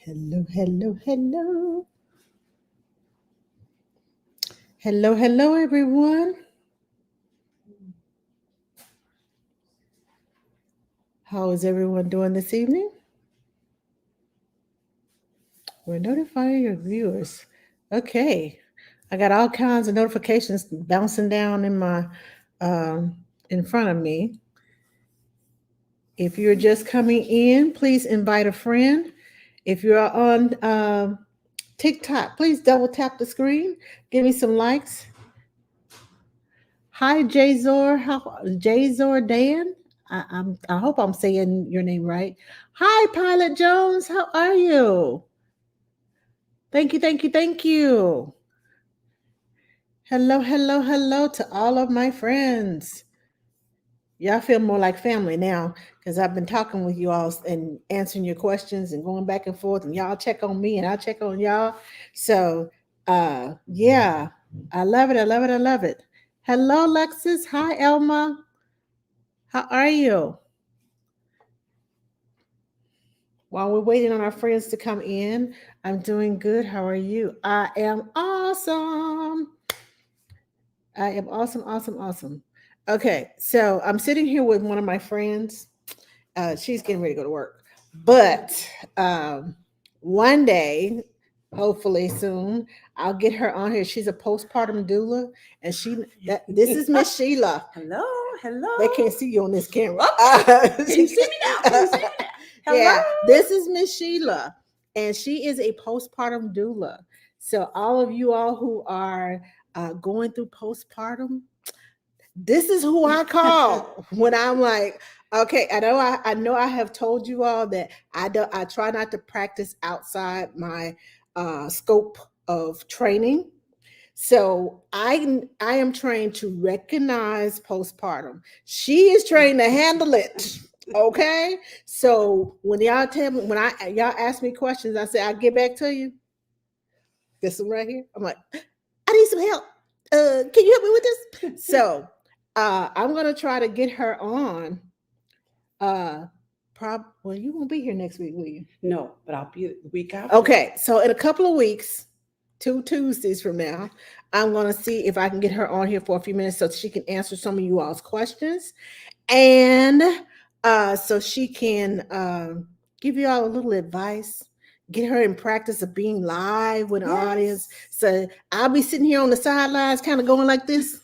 Hello, hello, hello. Hello, hello, everyone. How is everyone doing this evening? We're notifying your viewers. Okay. I got all kinds of notifications bouncing down in my in front of me. If you're just coming in, please invite a friend. If you're on TikTok, please double tap the screen. Give me some likes. Hi, Jazor. How Jazor Dan? I hope I'm saying your name right. Hi, Pilot Jones. How are you? Thank you, thank you, thank you. Hello, hello, hello to all of my friends. Y'all feel more like family now because I've been talking with you all and answering your questions and going back and forth, and y'all check on me and I check on y'all. So, yeah, I love it. I love it. I love it. Hello, Lexus. Hi, Elma. How are you? While we're waiting on our friends to come in, I'm doing good. How are you? I am awesome. I am awesome, awesome, awesome. Okay, so I'm sitting here with one of my friends. She's getting ready to go to work, but one day, hopefully soon, I'll get her on here. She's a postpartum doula, and this is Miss Sheila. Hello, hello. They can't see you on this camera. Can you see me now? Can you see me now? Hello. Yeah, this is Miss Sheila, and she is a postpartum doula. So all of you all who are going through postpartum, this is who I call when I'm like, okay, I know I have told you all that I try not to practice outside my scope of training. So I am trained to recognize postpartum. She is trained to handle it. Okay. So when y'all tell me y'all ask me questions, I say I'll get back to you. This one right here. I'm like, I need some help. Can you help me with this? So I'm gonna try to get her on. Well, you won't be here next week, will you? No, but I'll be the week after. Okay, so in a couple of weeks, 2 Tuesdays from now, I'm going to see if I can get her on here for a few minutes so she can answer some of you all's questions. And so she can give you all a little advice, get her in practice of being live with an audience. So I'll be sitting here on the sidelines, kind of going like this,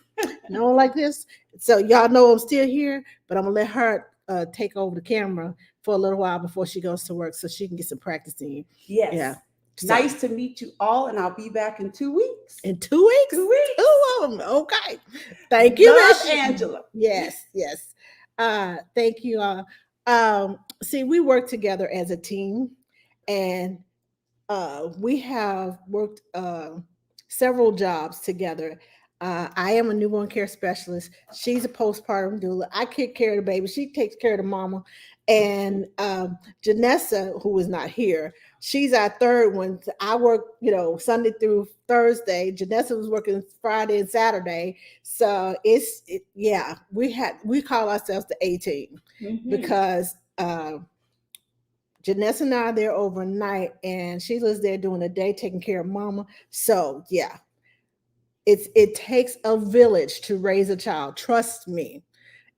like this. So y'all know I'm still here, but I'm going to let her take over the camera for a little while before she goes to work so she can get some practice in. Yes. Yeah. So, nice to meet you all, and I'll be back in 2 weeks. In 2 weeks? 2 weeks. 2 of them. Okay. Thank you, Love Angela. Yes, yes. Thank you all. See, we work together as a team, and we have worked several jobs together. I am a newborn care specialist. She's a postpartum doula. I take care of the baby. She takes care of the mama. And Janessa, who is not here, she's our third one. I work, Sunday through Thursday. Janessa was working Friday and Saturday. So we call ourselves the A team because Janessa and I are there overnight, and Sheila's there doing the day, taking care of mama. So yeah, it takes a village to raise a child. Trust me,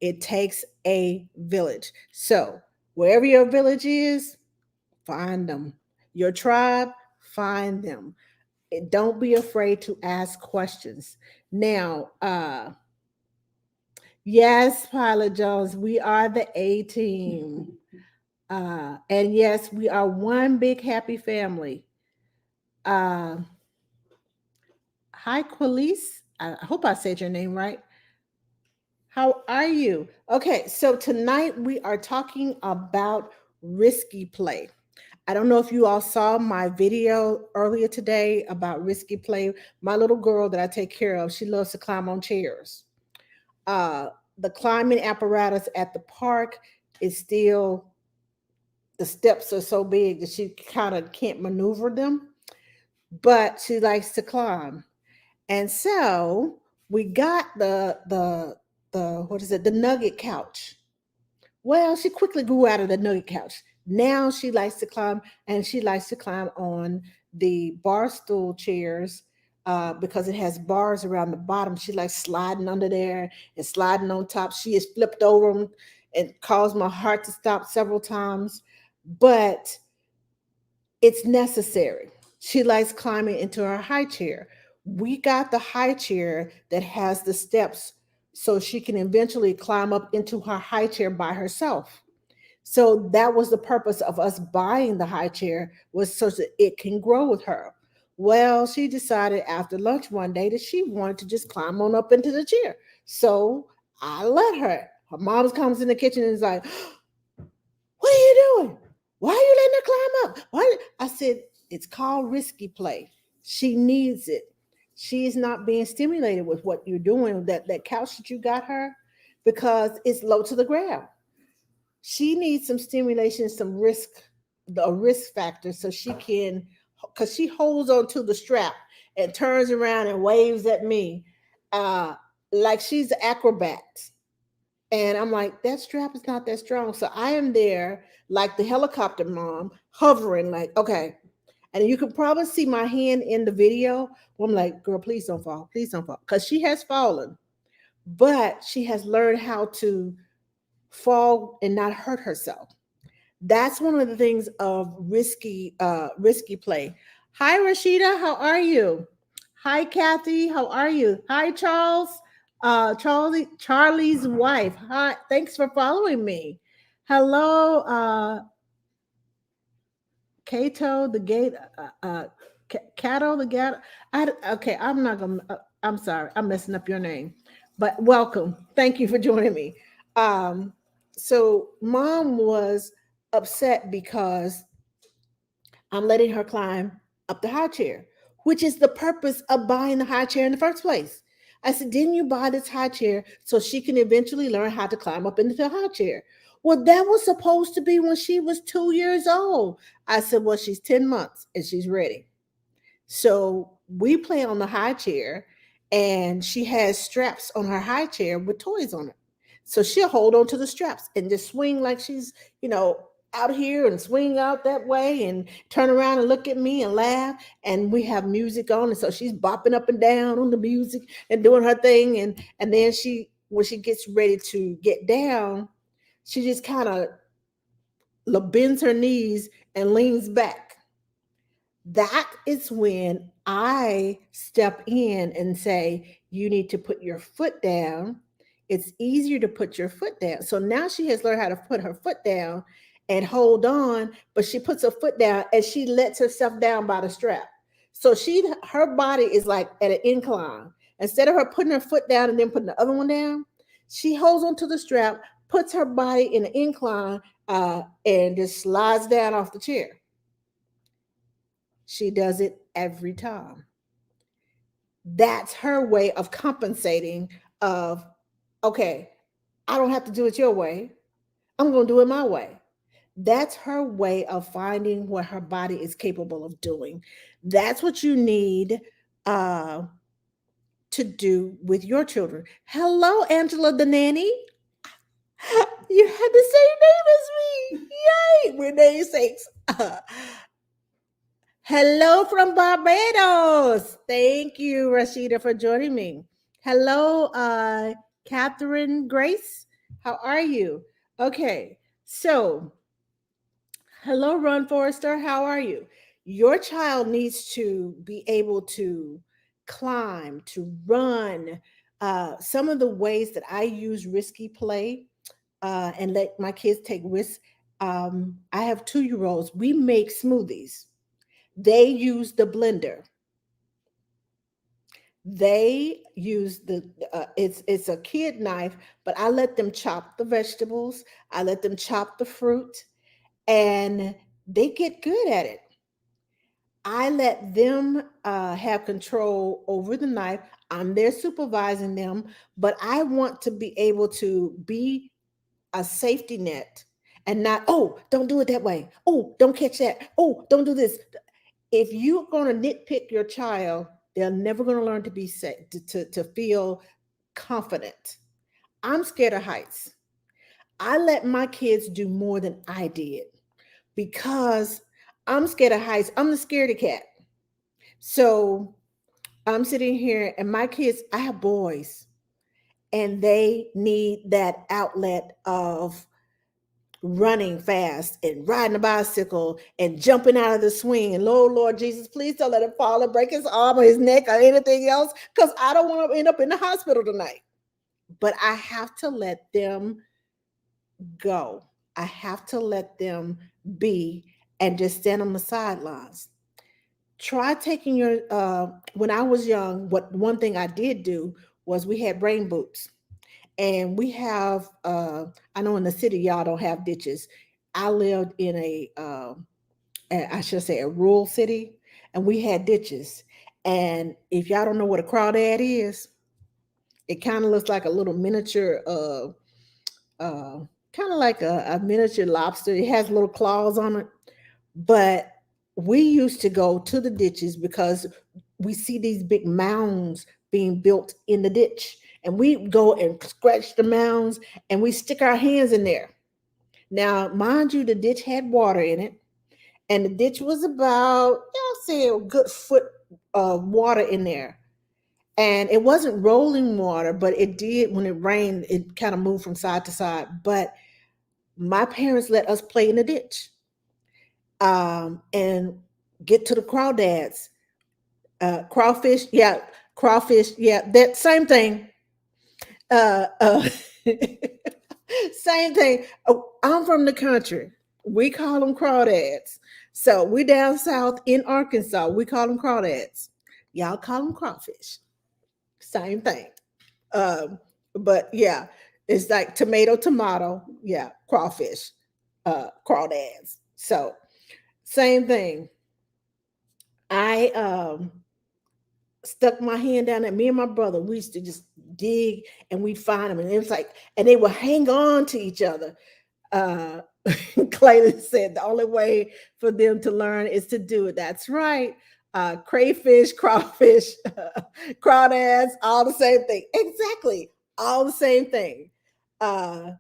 it takes a village. So wherever your village is, find them. Your tribe, find them. Don't be afraid to ask questions. Now, yes, Pilot Jones, we are the A team. And yes, we are one big happy family. Hi, Quilise. I hope I said your name right. How are you? Okay, so tonight we are talking about risky play. I don't know if you all saw my video earlier today about risky play. My little girl that I take care of, she loves to climb on chairs. The climbing apparatus at the park is still, the steps are so big that she kind of can't maneuver them, but she likes to climb. And so we got the what is it, the nugget couch. Well, she quickly grew out of the nugget couch. Now she likes to climb, and she likes to climb on the bar stool chairs because it has bars around the bottom. She likes sliding under there and sliding on top. She has flipped over 'em and caused my heart to stop several times, but it's necessary. She likes climbing into her high chair. We got the high chair that has the steps so she can eventually climb up into her high chair by herself. So that was the purpose of us buying the high chair, was so that it can grow with her. Well, she decided after lunch one day that she wanted to just climb on up into the chair. So I let her. Her mom comes in the kitchen and is like, "What are you doing? Why are you letting her climb up?" Why? I said, "It's called risky play. She needs it. She's not being stimulated with what you're doing, that couch that you got her, because it's low to the ground. She needs some stimulation, some risk, a risk factor, so she can, because she holds on to the strap and turns around and waves at me uh, like she's an acrobat. And I'm like, that strap is not that strong. So I am there like the helicopter mom, hovering, like, okay. And you can probably see my hand in the video. Where I'm like, girl, please don't fall. Please don't fall. Because she has fallen, but she has learned how to fall and not hurt herself. That's one of the things of risky play. Hi Rashida, how are you? Hi Kathy, how are you? Hi Charles, Charlie's wife. Hi, thanks for following me. Hello, Kato the gate, Cato the gate. Okay, I'm not gonna. I'm sorry, I'm messing up your name, but welcome. Thank you for joining me. Um, so mom was upset because I'm letting her climb up the high chair, which is the purpose of buying the high chair in the first place. I said, didn't you buy this high chair so she can eventually learn how to climb up into the high chair? Well, that was supposed to be when she was 2 years old. I said, well, she's 10 months and she's ready. So we play on the high chair, and she has straps on her high chair with toys on it. So she'll hold on to the straps and just swing like she's, you know, out here, and swing out that way and turn around and look at me and laugh. And we have music on. And so she's bopping up and down on the music and doing her thing. And then when she gets ready to get down, she just kind of bends her knees and leans back. That is when I step in and say, you need to put your foot down. It's easier to put your foot down. So now she has learned how to put her foot down and hold on, but she puts her foot down and she lets herself down by the strap. So her body is like at an incline. Instead of her putting her foot down and then putting the other one down, she holds onto the strap, puts her body in an incline, and just slides down off the chair. She does it every time. That's her way of compensating of, okay, I don't have to do it your way. I'm going to do it my way. That's her way of finding what her body is capable of doing. That's what you need uh, to do with your children. Hello, Angela the nanny. You had the same name as me. Yay! We're namesakes. Hello from Barbados. Thank you, Rashida, for joining me. Hello, Catherine Grace. How are you? Okay, so hello, Ron Forrester. How are you? Your child needs to be able to climb, to run. Some of the ways that I use risky play and let my kids take risks. I have 2 year olds. We make smoothies. They use the blender. They use it's a kid knife, but I let them chop the vegetables. I let them chop the fruit, and they get good at it. I let them have control over the knife. I'm there supervising them, but I want to be able to be a safety net and not, oh, don't do it that way. Oh, don't catch that. Oh, don't do this. If you're going to nitpick your child, they're never going to learn to be safe, to feel confident. I'm scared of heights. I let my kids do more than I did. because I'm scared of heights. I'm the scaredy cat. So I'm sitting here, and my kids, I have boys, and they need that outlet of running fast and riding a bicycle and jumping out of the swing. And Lord Jesus, please don't let him fall and break his arm or his neck or anything else, because I don't want to end up in the hospital tonight. But I have to let them go. I have to let them be and just stand on the sidelines. Try taking your when I was young, what one thing I did do was we had rain boots. And we have I know in the city y'all don't have ditches. I lived in I should say a rural city, and we had ditches. And if y'all don't know what a crawdad is, it kind of looks like a little miniature uh kind of like a miniature lobster. It has little claws on it. But we used to go to the ditches because we see these big mounds being built in the ditch. And we go and scratch the mounds, and we stick our hands in there. Now, mind you, the ditch had water in it, and the ditch was about, y'all say, a good foot of water in there. And it wasn't rolling water, but it did, when it rained, it kind of moved from side to side. But my parents let us play in the ditch, and get to the crawdads. Crawfish, yeah, crawfish, yeah, that same thing. Uh, uh, Same thing. Oh, I'm from the country. We call them crawdads. So we down south in Arkansas. We call them crawdads. Y'all call them crawfish. Same thing. But yeah, it's like tomato, tomato. Yeah, crawfish, crawdads. So same thing. I stuck my hand down there. Me and my brother, we used to just dig, and we'd find them. And it was like, and they would hang on to each other. Uh, Clayton said the only way for them to learn is to do it. That's right. Crayfish, crawfish, crawdads, all the same thing. Exactly. All the same thing. Uh,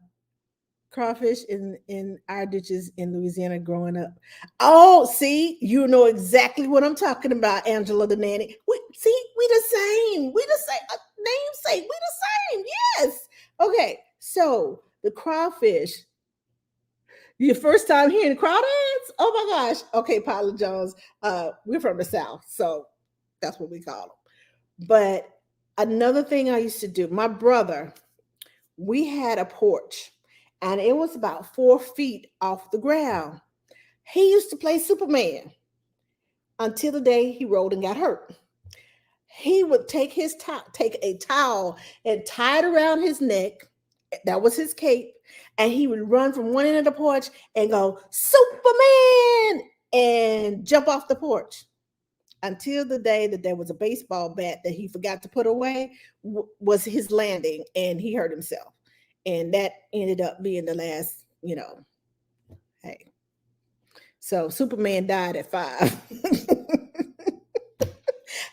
Crawfish in our ditches in Louisiana growing up. Oh, see, you know exactly what I'm talking about, Angela the nanny. We the same. We the same. Namesake. We the same. Yes. Okay. So the crawfish. Your first time hearing crawdads? Oh my gosh. Okay, Pilot Jones. We're from the South, so that's what we call them. But another thing I used to do, my brother, we had a porch, and it was about 4 feet off the ground. He used to play Superman until the day he rolled and got hurt. He would take a towel and tie it around his neck. That was his cape. And he would run from one end of the porch and go, Superman, and jump off the porch until the day that there was a baseball bat that he forgot to put away, was his landing, and he hurt himself. And that ended up being the last, hey. So Superman died at 5.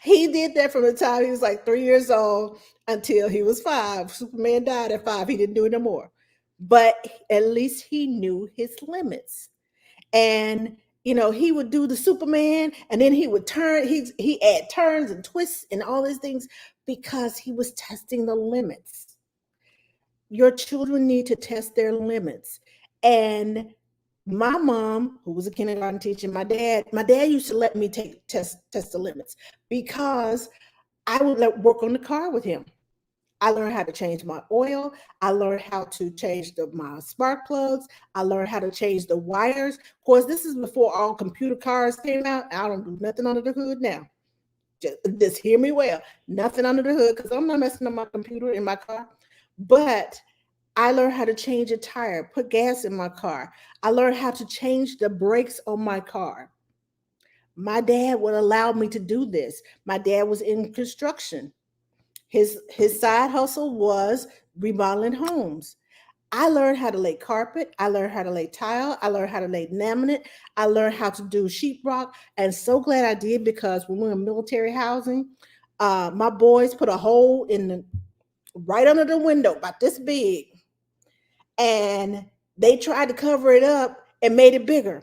He did that from the time he was like 3 years old until he was 5. Superman died at 5. He didn't do it no more. But at least he knew his limits. And he would do the Superman, and then he would turn. He add turns and twists and all these things because he was testing the limits. Your children need to test their limits. And my mom, who was a kindergarten teacher, my dad used to let me test the limits because I would work on the car with him. I learned how to change my oil. I learned how to change my spark plugs. I learned how to change the wires. Of course, this is before all computer cars came out. I don't do nothing under the hood now. Just hear me well. Nothing under the hood, because I'm not messing up my computer in my car. But I learned how to change a tire, put gas in my car. I learned how to change the brakes on my car. My dad would allow me to do this. My dad was in construction. His side hustle was remodeling homes. I learned how to lay carpet. I learned how to lay tile. I learned how to lay laminate. I learned how to do sheetrock. And so glad I did, because when we were in military housing, my boys put a hole right under the window, about this big, and they tried to cover it up and made it bigger.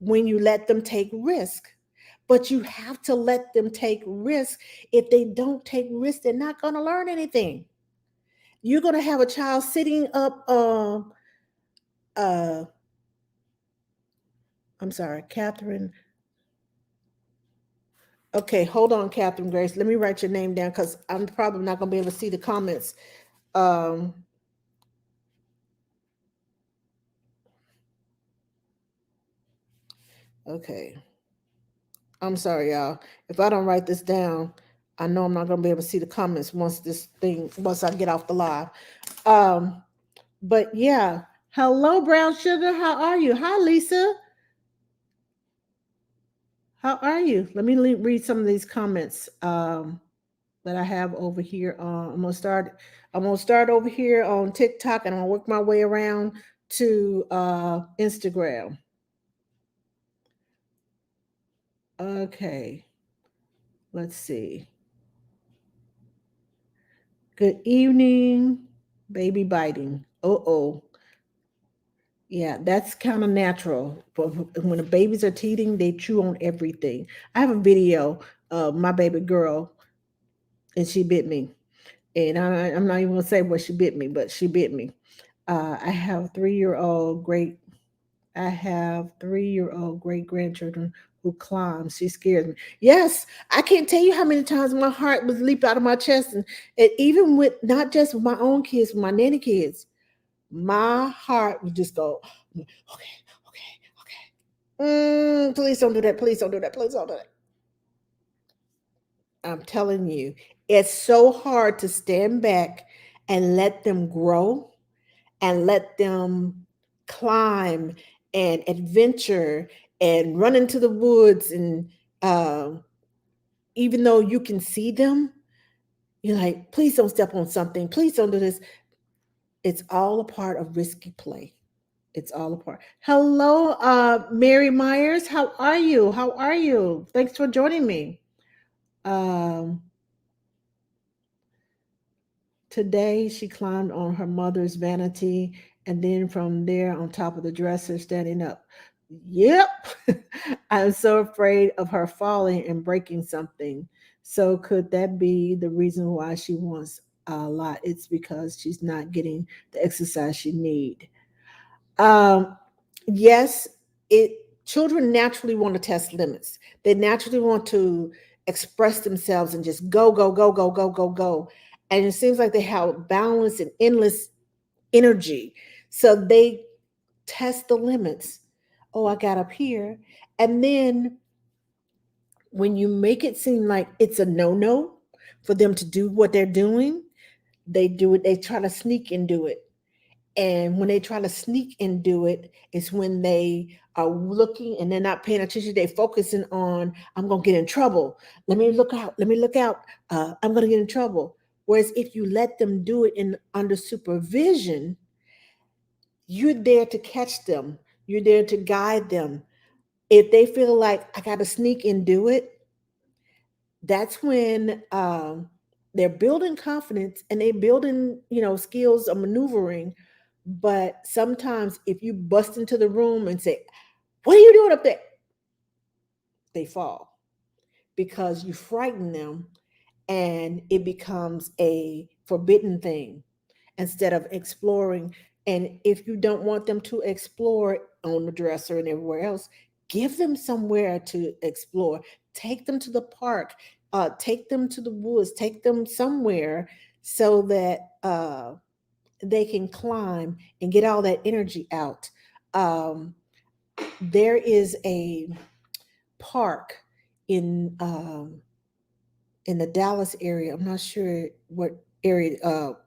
when you let them take risk. But you have to let them take risk. If they don't take risk, they're not going to learn anything. You're going to have a child sitting up. Uh, I'm sorry, Catherine. Okay, hold on, Catherine Grace. Let me write your name down because I'm probably not going to be able to see the comments. Um, okay. I'm sorry, y'all. If I don't write this down, I know I'm not going to be able to see the comments once I get off the live. Um, but yeah. Hello, Brown Sugar. How are you? Hi, Lisa. How are you? Let me read some of these comments that I have over here. I'm gonna start over here on TikTok, and I'm gonna work my way around to Instagram. Okay, let's see. Good evening, baby biting. Oh. Yeah, that's kind of natural. But when the babies are teething, they chew on everything. I have a video of my baby girl, and she bit me. And I'm not even gonna say what she bit me, but she bit me. I have 3-year-old great. I have 3-year-old great grandchildren who climb. She scares me. Yes, I can't tell you how many times my heart was leap out of my chest, and even with not just with my own kids, with my nanny kids, my heart would just go, okay, okay. Please don't do that. Please don't do that. Please don't do that. I'm telling you, it's so hard to stand back and let them grow and let them climb and adventure and run into the woods. And uh, even though you can see them, you're like, please don't step on something. Please don't do this. It's all a part of risky play. It's all a part. Hello, Mary Myers. How are you? How are you? Thanks for joining me. Um, Today, she climbed on her mother's vanity and then from there on top of the dresser, standing up. Yep. I'm so afraid of her falling and breaking something. So, could that be the reason why she wants a lot? It's because she's not getting the exercise she need. Um, yes, it children naturally want to test limits. They naturally want to express themselves and just go, go, go, go, go, go, go. And it seems like they have boundless and endless energy. So they test the limits. Oh, I got up here. And then when you make it seem like it's a no-no for them to do what they're doing, they do it, they try to sneak and do it. And when they try to sneak and do it, it's when they are looking and they're not paying attention. They're focusing on, I'm going to get in trouble. Let me look out. Let me look out. I'm going to get in trouble. Whereas if you let them do it in under supervision, you're there to catch them. You're there to guide them. If they feel like I got to sneak and do it, that's when they're building confidence and they're building, skills of maneuvering. But sometimes if you bust into the room and say, what are you doing up there? They fall because you frighten them and it becomes a forbidden thing instead of exploring. And if you don't want them to explore on the dresser and everywhere else, give them somewhere to explore. Take them to the park, take them to the woods, take them somewhere so that they can climb and get all that energy out. Um, there is a park in in the Dallas area. I'm not sure what area,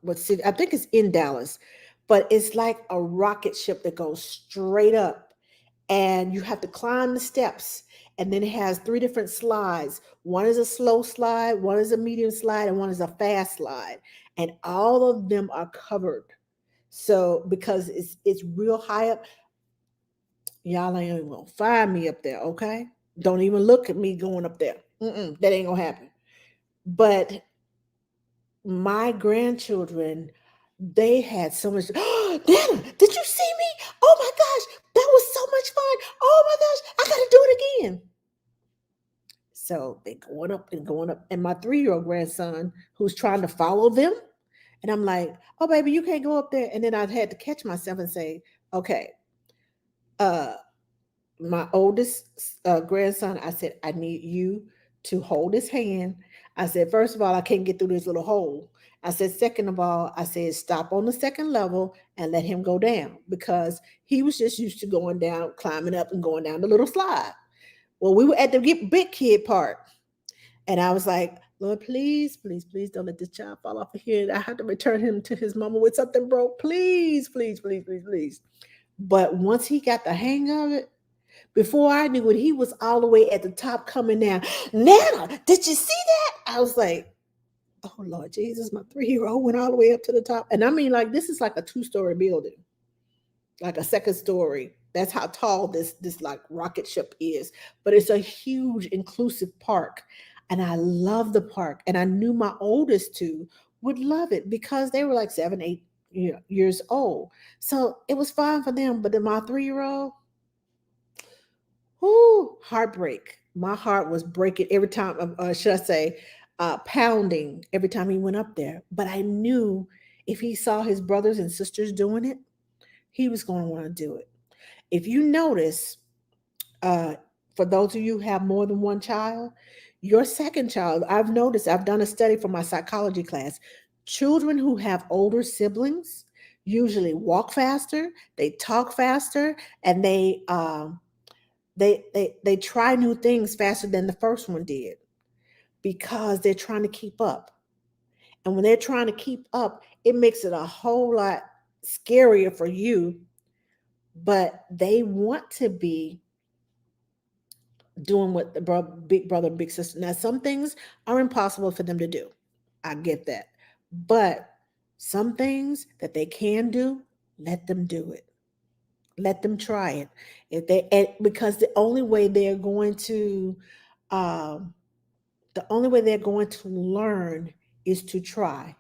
what city. I think it's in Dallas, but it's like a rocket ship that goes straight up, and you have to climb the steps. And then it has three different slides. One is a slow slide, one is a medium slide, and one is a fast slide. And all of them are covered. So because it's real high up, y'all ain't even gonna find me up there, okay? Don't even look at me going up there. That ain't gonna happen. But my grandchildren, they had so much. Oh, Nana, did you see me? Oh my gosh, that was so much fun. Oh my gosh, I hand. So they going up and going up. And my 3-year-old grandson, who's trying to follow them, and I'm like, oh, baby, you can't go up there. And then I had to catch myself and say, okay, uh, my oldest grandson, I said, I need you to hold his hand. I said, first of all, I can't get through this little hole. I said, second of all, I said, stop on the second level and let him go down because he was just used to going down, climbing up and going down the little slide. Well, we were at the big kid part. And I was like, Lord, please, please, please don't let this child fall off of here. I have to return him to his mama with something broke. Please, please, please, please, please. But once he got the hang of it, before I knew it, he was all the way at the top coming down. Nana, did you see that? I was like, oh Lord Jesus, my 3-year-old went all the way up to the top. And I mean, like, this is like a 2-story building, like a second story. That's how tall this like rocket ship is. But it's a huge inclusive park. And I love the park. And I knew my oldest two would love it because they were like 7, 8 years old. So it was fine for them. But then my 3-year-old, whoo, heartbreak. My heart was breaking every time, should I say, pounding every time he went up there. But I knew if he saw his brothers and sisters doing it, he was going to want to do it. If you notice, uh, for those of you who have more than one child, your second child, I've noticed, I've done a study for my psychology class. Children who have older siblings usually walk faster, they talk faster, and they try new things faster than the first one did because they're trying to keep up. And when they're trying to keep up, it makes it a whole lot scarier for you, but they want to be doing what the big brother, big sister. Now, some things are impossible for them to do. I get that. But some things that they can do, let them do it. Let them try it. If they because um, the only way they're going to learn is to try.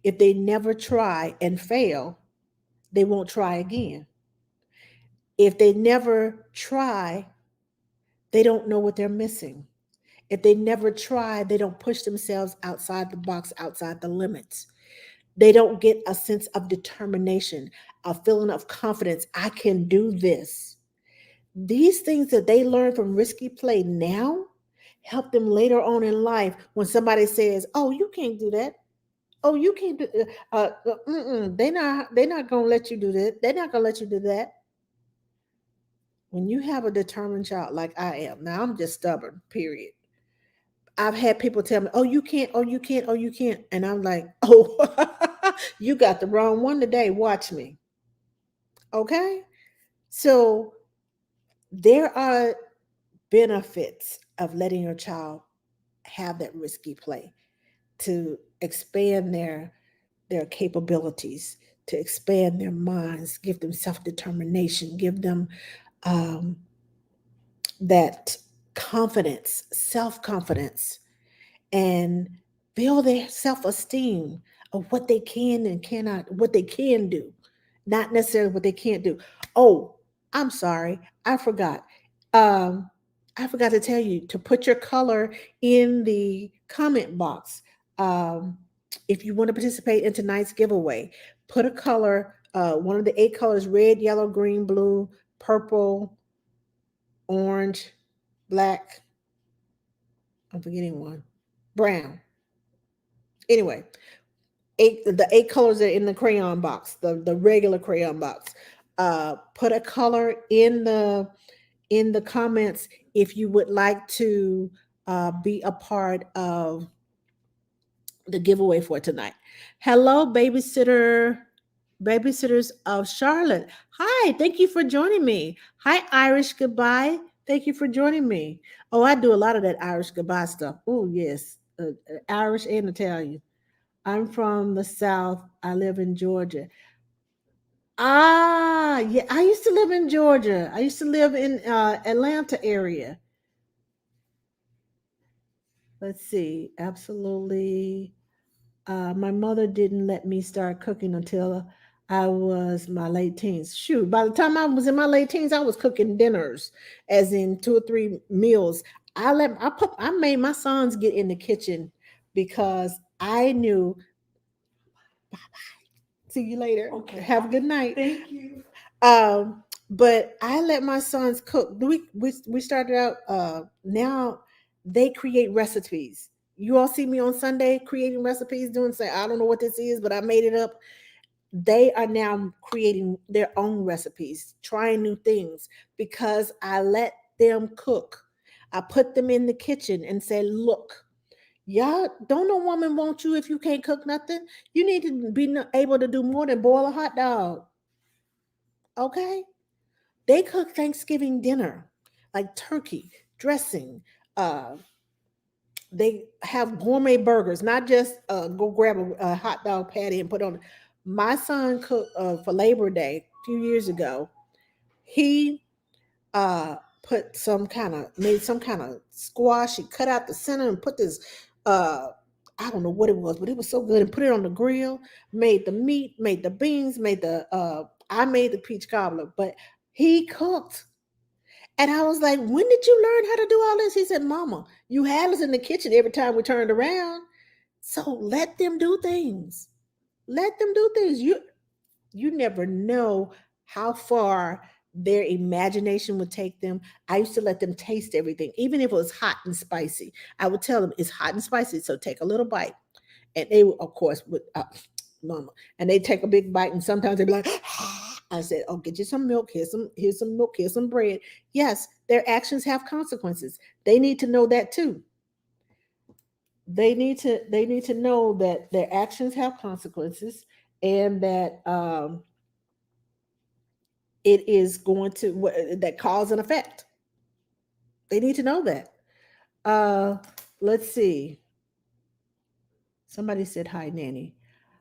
If they never try and fail, they won't try again. If they never try, they don't know what they're missing. If they never try, they don't push themselves outside the box, outside the limits. They don't get a sense of determination, a feeling of confidence. I can do this. These things that they learn from risky play now help them later on in life when somebody says, "Oh, you can't do that. Oh, you can't do." They're not gonna let you do that. They're not gonna let you do that. When you have a determined child like I am, now I'm just stubborn. Period. I've had people tell me, "Oh, you can't. Oh, you can't. Oh, you can't," and I'm like, "Oh, you got the wrong one today. Watch me." Okay, so there are benefits of letting your child have that risky play to expand their capabilities, to expand their minds, give them self-determination, give them um, that confidence, self-confidence, and build their self-esteem of what they can and cannot, what they can do, not necessarily what they can't do. Oh, I'm sorry, um I forgot to tell you to put your color in the comment box. If you want to participate in tonight's giveaway, put a color, one of the 8 colors: red, yellow, green, blue, purple, orange, black, I'm forgetting one, brown. Anyway, the 8 colors are in the crayon box, the regular crayon box. Put a color in the comments if you would like to be a part of the giveaway for tonight. Hello, babysitters of Charlotte. Hi, thank you for joining me. Hi, Irish goodbye. Thank you for joining me. Oh, I do a lot of that Irish goodbye stuff. Oh, yes, Irish and Italian. I'm from the South. I live in Georgia. Ah, yeah, I used to live in Georgia. I used to live in Atlanta area. Let's see. Absolutely. My mother didn't let me start cooking until I was my late teens. Shoot, by the time I was in my late teens, I was cooking dinners, as in 2 or 3 meals. I made my sons get in the kitchen because I knew. See you later. Okay. Have a good night. Thank you. But I let my sons cook. We started out. Now they create recipes. You all see me on Sunday creating recipes, doing say I don't know what this is, but I made it up. They are now creating their own recipes, trying new things because I let them cook. I put them in the kitchen and said, "Look, y'all, don't no woman want you if you can't cook nothing. You need to be able to do more than boil a hot dog." Okay? They cook Thanksgiving dinner, like turkey, dressing. Uh, they have gourmet burgers, not just go grab a hot dog patty and put on. My son cooked for Labor Day a few years ago. He uh, put made some kind of squash. He cut out the center and put this. Uh, I don't know what it was, but it was so good. And put it on the grill. Made the meat, made the beans, made the. I made the peach cobbler, but he cooked. And I was like, when did you learn how to do all this? He said, Mama, you had us in the kitchen every time we turned around. So let them do things. Let them do things. You never know how far their imagination would take them. I used to let them taste everything, even if it was hot and spicy. I would tell them it's hot and spicy, so take a little bite. And they, of course, would, Mama, and they take a big bite, and sometimes they'd be like, I said, "Oh, get you some milk. Here's some milk. Here's some bread." Yes, their actions have consequences. They need to know that too. They need to know that their actions have consequences, and that it is going to that cause and effect. They need to know that. Uh, let's see. Somebody said hi, Nanny.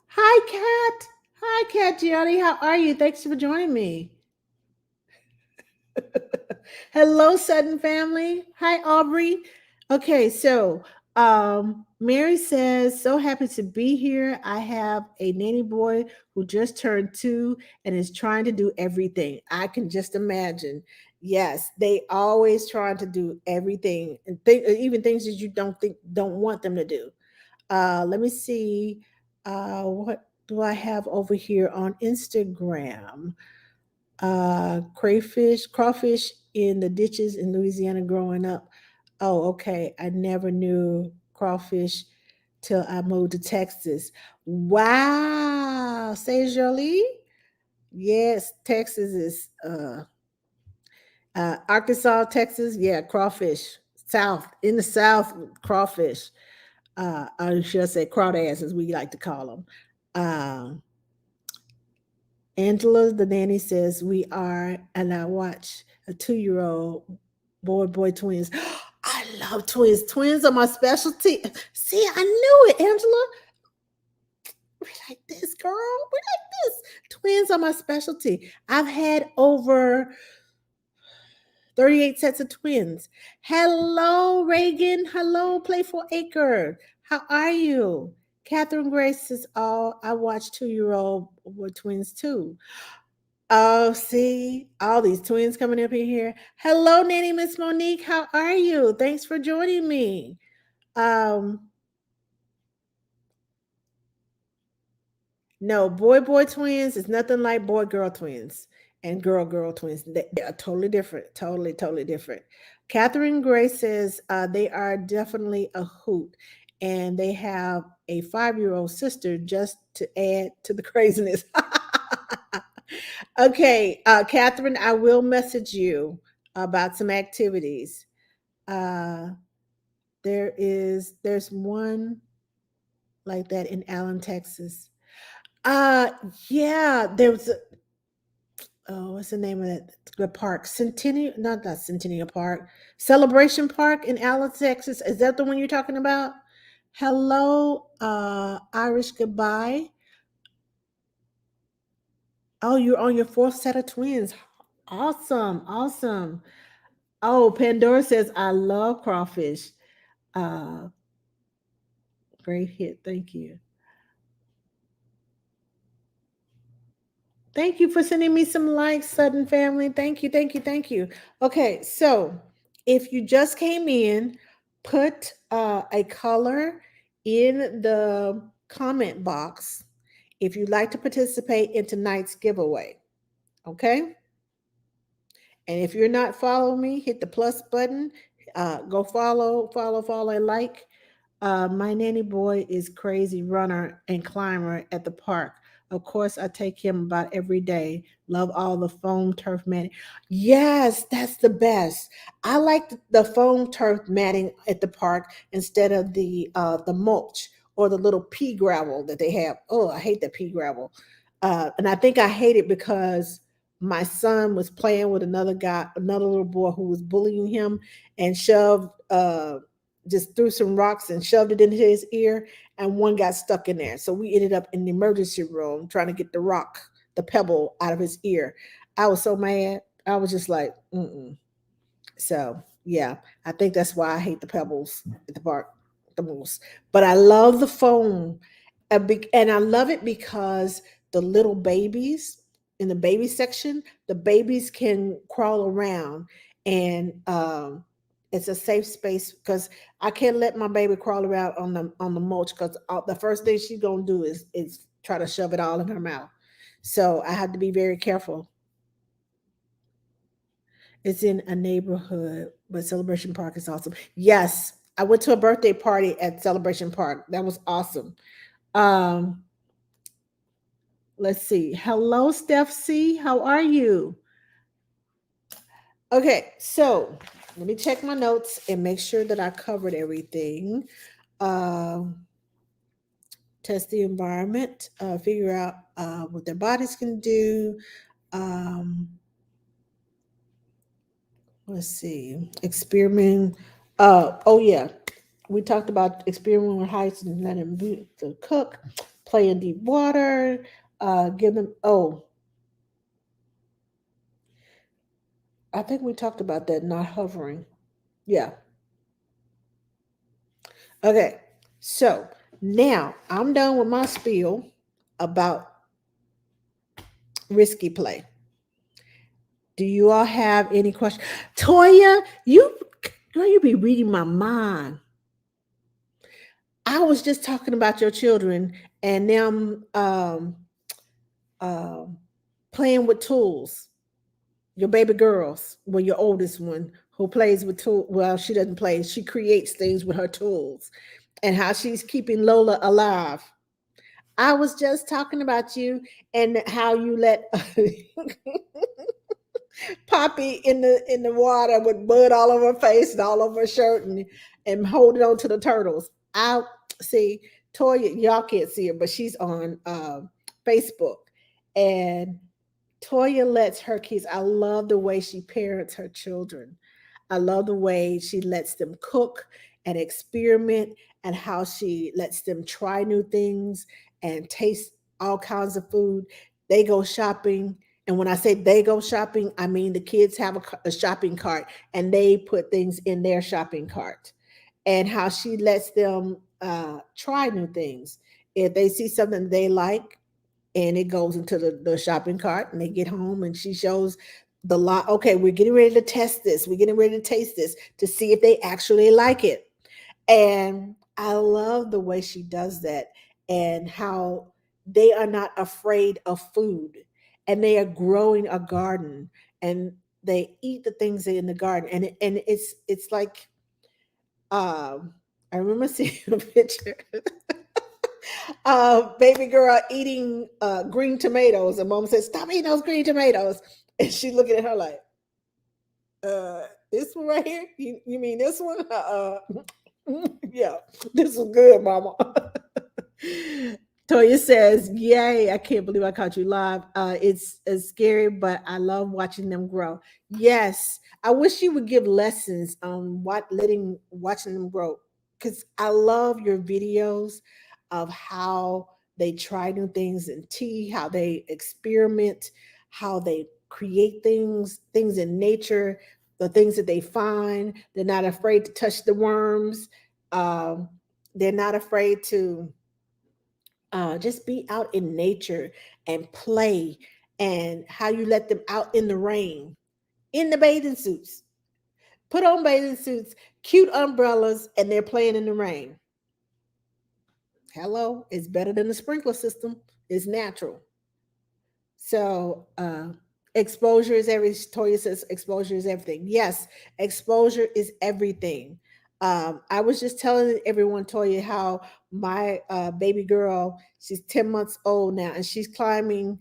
Hi, Kat. Hi, Kat Gianni. How are you? Thanks for joining me. Hello, Sudden family. Hi, Aubrey. Okay, so Mary says, so happy to be here. I have a nanny boy who just turned 2 and is trying to do everything. I can just imagine. Yes, they always trying to do everything and even things that you don't want them to do. Let me see. What do I have over here on Instagram? Crawfish in the ditches in Louisiana growing up. Oh, okay. I never knew crawfish till I moved to Texas. Wow. Say Jolie? Yes, Texas is Arkansas, Texas. Yeah, crawfish. South in the South, crawfish. I should say crawdads, as we like to call them. Angela, the nanny, says we are, and I watch a 2-year-old boy twins. I love twins. Twins are my specialty. See, I knew it, Angela. We like this, girl. We like this. Twins are my specialty. I've had over 38 sets of twins. Hello, Reagan. Hello, Playful Acre. How are you? Catherine Grace says, oh, I watch 2-year-old boy twins too. Oh, see, all these twins coming up in here. Hello, Nanny Miss Monique. How are you? Thanks for joining me. Um, no, boy twins is nothing like boy girl twins and girl twins. They are totally different. Totally different. Catherine Gray says they are definitely a hoot, and they have a 5-year-old sister just to add to the craziness. Okay, Catherine, I will message you about some activities. Uh, there's one like that in Allen, Texas. Uh, yeah, there was what's the name of that? The park? Centennial, not that Centennial Park, Celebration Park in Allen, Texas. Is that the one you're talking about? Hello, Irish goodbye. Oh, you're on your 4th set of twins. Awesome. Oh, Pandora says, I love crawfish. Uh, Great hit. Thank you. Thank you for sending me some likes, Sudden Family. Thank you, thank you, thank you. Okay, so if you just came in, put a color in the comment box if you'd like to participate in tonight's giveaway. Okay? And if you're not following me, hit the plus button. Go follow, and like. My nanny boy is crazy runner and climber at the park. Of course, I take him about every day. Love all the foam turf matting. Yes, that's the best. I like the foam turf matting at the park instead of the mulch or the little pea gravel that they have. Oh, I hate the pea gravel. And I think I hate it because my son was playing with another guy, another little boy who was bullying him and shoved just threw some rocks and shoved it into his ear, and one got stuck in there. So we ended up in the emergency room trying to get the rock, the pebble out of his ear. I was so mad. I was just like, mm-mm. So yeah, I think that's why I hate the pebbles at the park the most. But I love the foam, and I love it because the little babies in the baby section, the babies can crawl around, and it's a safe space because I can't let my baby crawl around on the mulch because the first thing she's gonna do is try to shove it all in her mouth. So I have to be very careful. It's in a neighborhood, but Celebration Park is awesome. Yes, I went to a birthday party at Celebration Park. That was awesome. Um, let's see. Hello, Steph C. How are you? Okay, so let me check my notes and make sure that I covered everything. Um, Test the environment, figure out what their bodies can do. Um, let's see. Experiment. Oh, yeah. We talked about experimenting with heights and letting them to cook, play in deep water, give them. Oh, I think we talked about that, not hovering. Yeah. Okay. So now I'm done with my spiel about risky play. Do you all have any questions? Toya, you girl, you be reading my mind. I was just talking about your children and them um, playing with tools. Your baby girls, well, your oldest one who plays with tools. Well, she doesn't play. She creates things with her tools, and how she's keeping Lola alive. I was just talking about you and how you let Poppy in the water with mud all over her face and all over her shirt and holding on to the turtles. I see Toya, y'all can't see her, but she's on Facebook, and Toya lets her kids. I love the way she parents her children. I love the way she lets them cook and experiment, and how she lets them try new things and taste all kinds of food. They go shopping. And when I say they go shopping, I mean the kids have a shopping cart and they put things in their shopping cart. And how she lets them try new things. If they see something they like, and it goes into the shopping cart, and they get home and she shows the lot. Okay, we're getting ready to test this. We're getting ready to taste this to see if they actually like it. And I love the way she does that, and how they are not afraid of food, and they are growing a garden, and they eat the things in the garden. And it's like um I remember seeing a picture baby girl eating green tomatoes, and mom said, "Stop eating those green tomatoes." And she looking at her like, this one right here? You mean this one? Yeah, this is good, mama. Toya says, "Yay, I can't believe I caught you live. It's scary, but I love watching them grow." Yes, I wish you would give lessons on watching them grow, because I love your videos of how they try new things in tea, how they experiment, how they create things in nature, the things that they find. They're not afraid to touch the worms. Um, they're not afraid to just be out in nature and play and how you let them out in the rain, in the bathing suits. Put on bathing suits, cute umbrellas, and they're playing in the rain. Hello, it's better than the sprinkler system. It's natural. So exposure is every Toya says exposure is everything. Yes, exposure is everything. I was just telling everyone, Toya, how my baby girl, she's 10 months old now, and she's climbing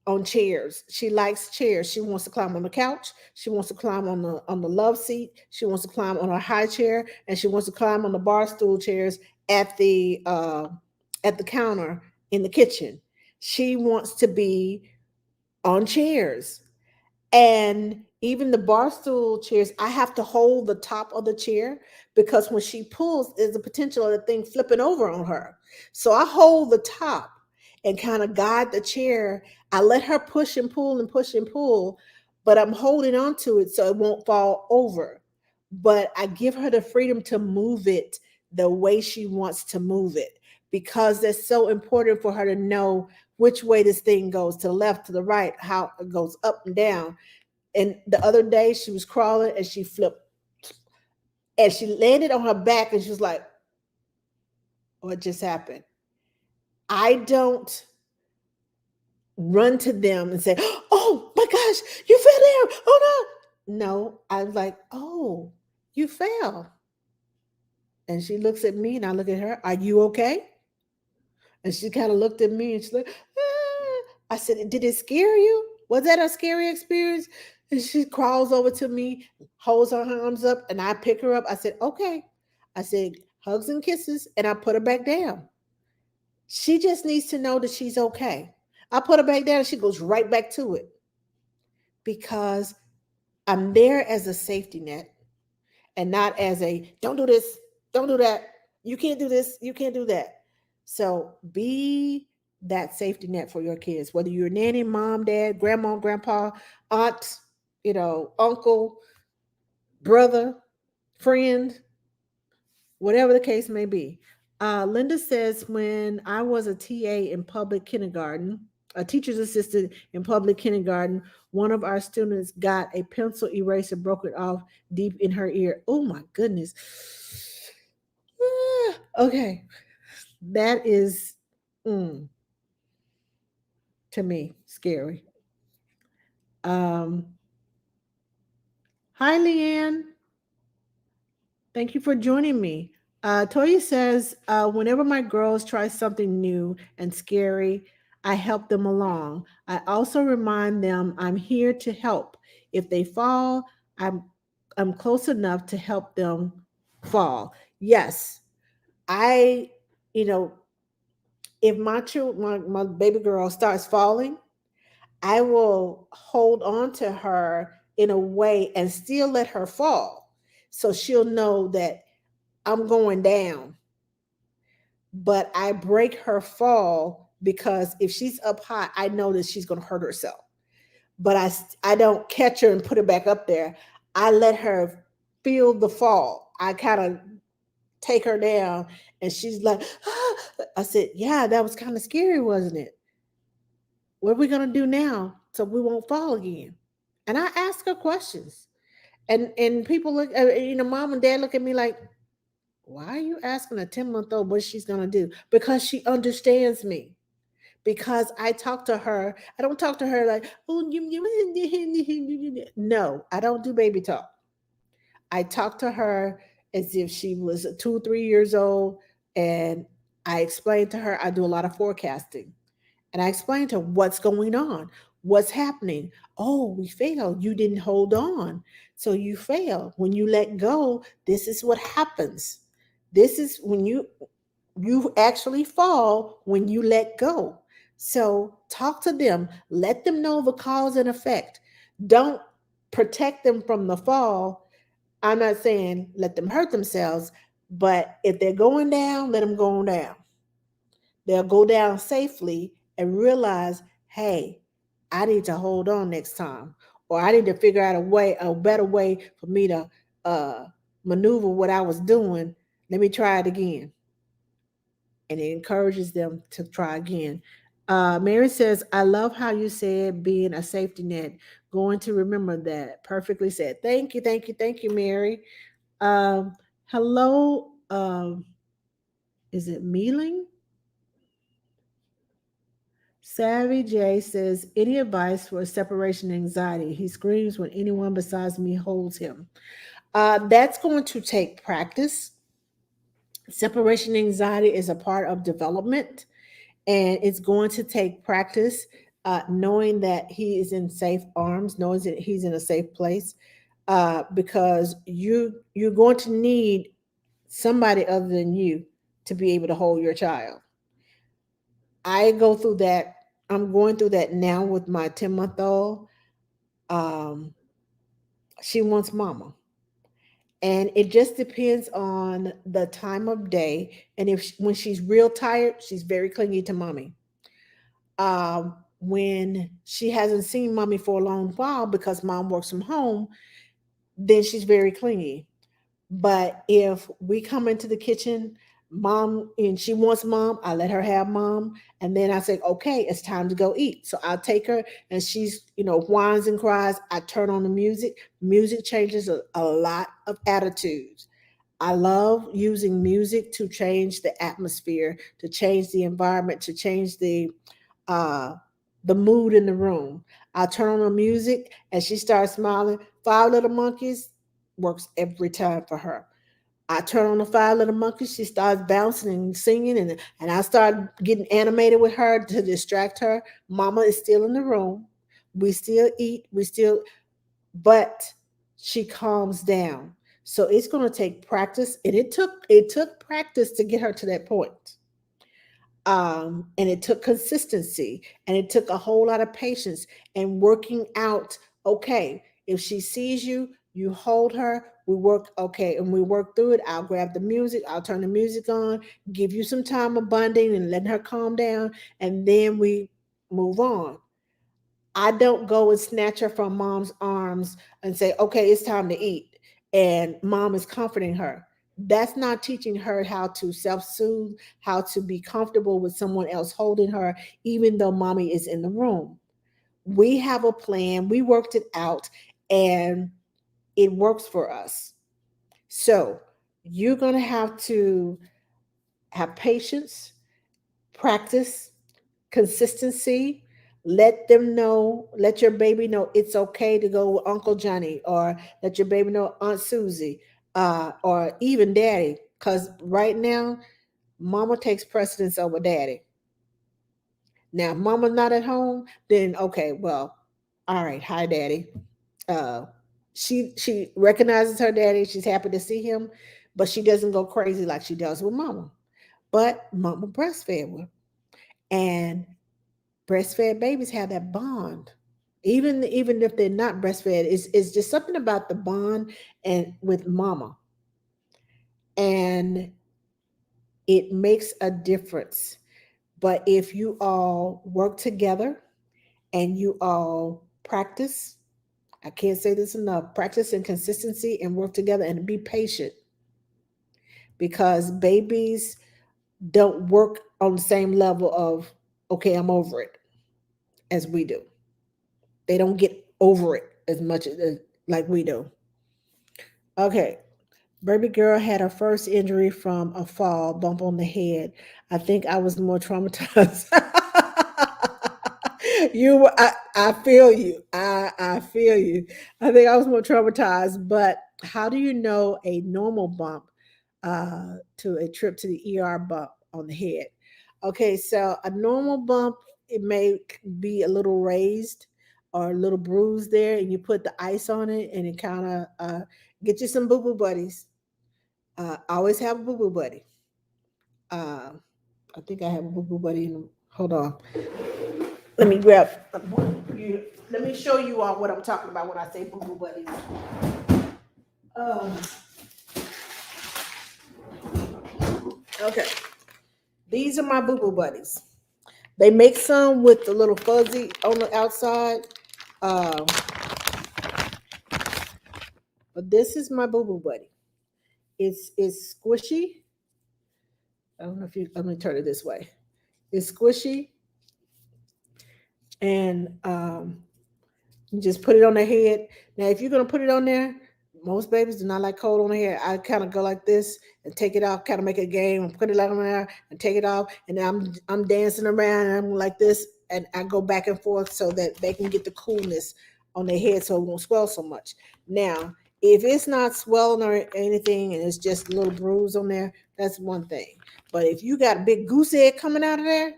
on chairs. She likes chairs. She wants to climb on the couch. She wants to climb on the love seat. She wants to climb on her high chair, and she wants to climb on the bar stool chairs at the counter in the kitchen. She wants to be on chairs. And even the bar stool chairs, I have to hold the top of the chair because when she pulls, there's a potential of the thing flipping over on her. So I hold the top and kind of guide the chair. I let her push and pull, but I'm holding on to it so it won't fall over. But I give her the freedom to move it the way she wants to move it because that's so important for her to know which way this thing goes, to the left, to the right, how it goes up and down. And the other day she was crawling and she flipped and she landed on her back and she was like, what just happened? I don't run to them and say, oh my gosh, you fell there. Oh no. No, I was like, oh, you fell. And she looks at me and I look at her, are you okay? And she kind of looked at me and she's like, ah. I said, did it scare you? Was that a scary experience? And she crawls over to me, holds her arms up, and I pick her up. I said, okay. I said, hugs and kisses, and I put her back down. She just needs to know that she's okay. I put her back down and she goes right back to it because I'm there as a safety net and not as a don't do this, don't do that. You can't do this, you can't do that. So be that safety net for your kids, whether you're nanny, mom, dad, grandma, grandpa, aunt, uncle, brother, friend, whatever the case may be. Linda says, when I was a TA in public kindergarten, a teacher's assistant in public kindergarten, one of our students got a pencil eraser broken off deep in her ear. Oh my goodness. Okay. That is, mm, to me, scary. Um, Hi, Leanne. Thank you for joining me. Toya says, whenever my girls try something new and scary, I help them along. I also remind them I'm here to help. If they fall, I'm I'm close enough to help them fall. Yes, I, you know, if my baby girl starts falling, I will hold on to her in a way and still let her fall. So she'll know that I'm going down, but I break her fall because if she's up high, I know that she's going to hurt herself. But I don't catch her and put her back up there. I let her feel the fall. I kind of take her down and she's like, ah. I said, yeah, that was kind of scary, wasn't it? What are we going to do now so we won't fall again? And I ask her questions. And people look, mom and dad look at me like, why are you asking a 10-month-old what she's going to do? Because she understands me. Because I talk to her, I don't talk to her like, oh, no, I don't do baby talk. I talk to her as if she was 2, 3 years old. And I explain to her, I do a lot of forecasting. And I explained to her what's going on, what's happening. Oh, we failed. You didn't hold on. So you failed. When you let go, this is what happens. This is when you actually fall when you let go. So talk to them, let them know the cause and effect. Don't protect them from the fall. I'm not saying let them hurt themselves, but if they're going down, let them go down. They'll go down safely and realize, hey, I need to hold on next time, or I need to figure out a better way for me to uh, maneuver what I was doing. Let me try it again. And it encourages them to try again. Mary says, I love how you said being a safety net. Going to remember that. Perfectly said. Thank you, thank you, thank you, Mary. Um, hello, is it Mealing? Savvy J says, any advice for separation anxiety? He screams when anyone besides me holds him. That's going to take practice. Separation anxiety is a part of development, and it's going to take practice, knowing that he is in safe arms, knowing that he's in a safe place, because you're going to need somebody other than you to be able to hold your child. I go through that. I'm going through that now with my 10-month old. Um, she wants mama. And it just depends on the time of day. And when she's real tired, she's very clingy to mommy. When she hasn't seen mommy for a long while because mom works from home, then she's very clingy. But if we come into the kitchen, mom, and she wants mom, I let her have mom. And then I say, okay, it's time to go eat. So I'll take her, and she's, whines and cries. I turn on the music. Music changes a lot of attitudes. I love using music to change the atmosphere, to change the environment, to change uh, the mood in the room. I'll turn on the music and she starts smiling. Five Little Monkeys works every time for her. I turn on the Five Little Monkeys. She starts bouncing and singing, and I start getting animated with her to distract her. Mama is still in the room. We still eat. But she calms down. So it's going to take practice, and it took practice to get her to that point. And it took consistency, and it took a whole lot of patience and working out. Okay, if she sees you, you hold her. We work, okay, and we work through it. I'll grab the music, I'll turn the music on, give you some time of bonding and letting her calm down, and then we move on. I don't go and snatch her from mom's arms and say, okay, it's time to eat. And mom is comforting her. That's not teaching her how to self soothe, how to be comfortable with someone else holding her, even though mommy is in the room. We have a plan, we worked it out, and it works for us. So you're going to have patience, practice, consistency. Let your baby know it's okay to go with Uncle Johnny, or let your baby know Aunt Susie, or even daddy. Because right now, mama takes precedence over daddy. Now, if mama's not at home, then okay, well, all right, hi daddy. Uh, she recognizes her daddy. She's happy to see him, but she doesn't go crazy like she does with mama. But mama breastfed her, and breastfed babies have that bond. Even if they're not breastfed, it's just something about the bond and with mama, and it makes a difference. But if you all work together and you all practice, I can't say this enough, practice and consistency and work together and be patient, because babies don't work on the same level of, okay, I'm over it, as we do. They don't get over it as much as like we do. Okay. Baby girl had her first injury from a fall, bump on the head. I think I was more traumatized. I feel you. I feel you. I think I was more traumatized. But how do you know a normal bump to a trip to the ER bump on the head? Okay, so a normal bump, it may be a little raised or a little bruised there, and you put the ice on it, and it kind of get you some boo boo buddies. Always have a boo boo buddy. Uh, I think I have a boo boo buddy. Hold on. Let me grab. You, let me show you all what I'm talking about when I say boo boo buddies. Um, okay. These are my boo boo buddies. They make some with the little fuzzy on the outside. Um, but this is my boo boo buddy. It's squishy. I don't know if you. Let me turn it this way. It's squishy. and you just put it on their head. Now, if you're gonna put it on there, most babies do not like cold on their head. I kind of go like this and take it off, kind of make a game, and put it like on there and take it off, and then I'm dancing around and I'm like this, and I go back and forth so that they can get the coolness on their head, so it won't swell so much. Now, if it's not swelling or anything, and it's just a little bruise on there, that's one thing. But if you got a big goose egg coming out of there,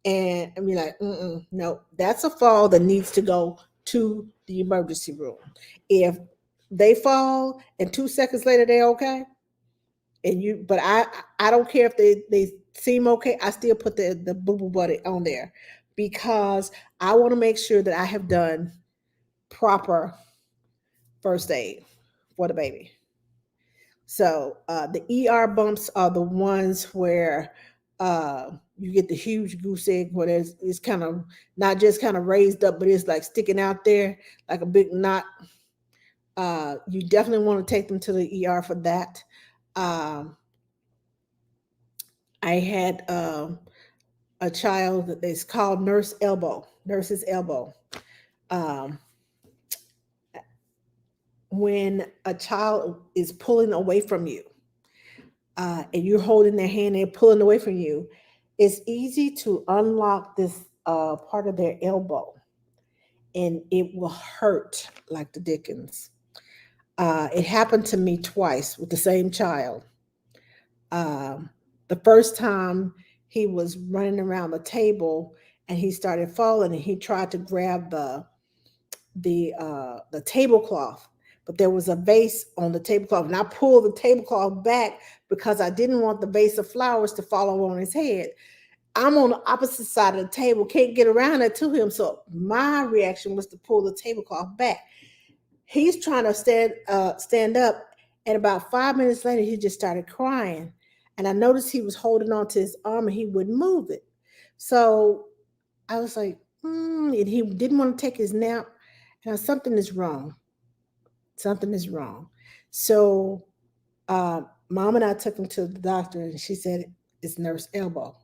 and I mean, like, no, that's a fall that needs to go to the emergency room. If they fall and 2 seconds later they're okay, and but I don't care if they seem okay. I still put the boo boo buddy on there because I want to make sure that I have done proper first aid for the baby. So the ER bumps are the ones where you get the huge goose egg where it's kind of not just kind of raised up, but it's like sticking out there like a big knot. You definitely want to take them to the ER for that. Um, I had a child that is called nurse's elbow. Um, when a child is pulling away from you, and you're holding their hand, they're pulling away from you, it's easy to unlock this part of their elbow and it will hurt like the dickens. It happened to me twice with the same child. Um, the first time he was running around the table and he started falling and he tried to grab the tablecloth, but there was a vase on the tablecloth, and I pulled the tablecloth back because I didn't want the vase of flowers to fall on his head. I'm on the opposite side of the table, can't get around it to him, so my reaction was to pull the tablecloth back. He's trying to stand up, and about 5 minutes later, he just started crying, and I noticed he was holding on to his arm and he wouldn't move it. So I was like, and he didn't want to take his nap. Now something is wrong. Something is wrong. So uh, mom and I took him to the doctor, and she said it's nurse elbow.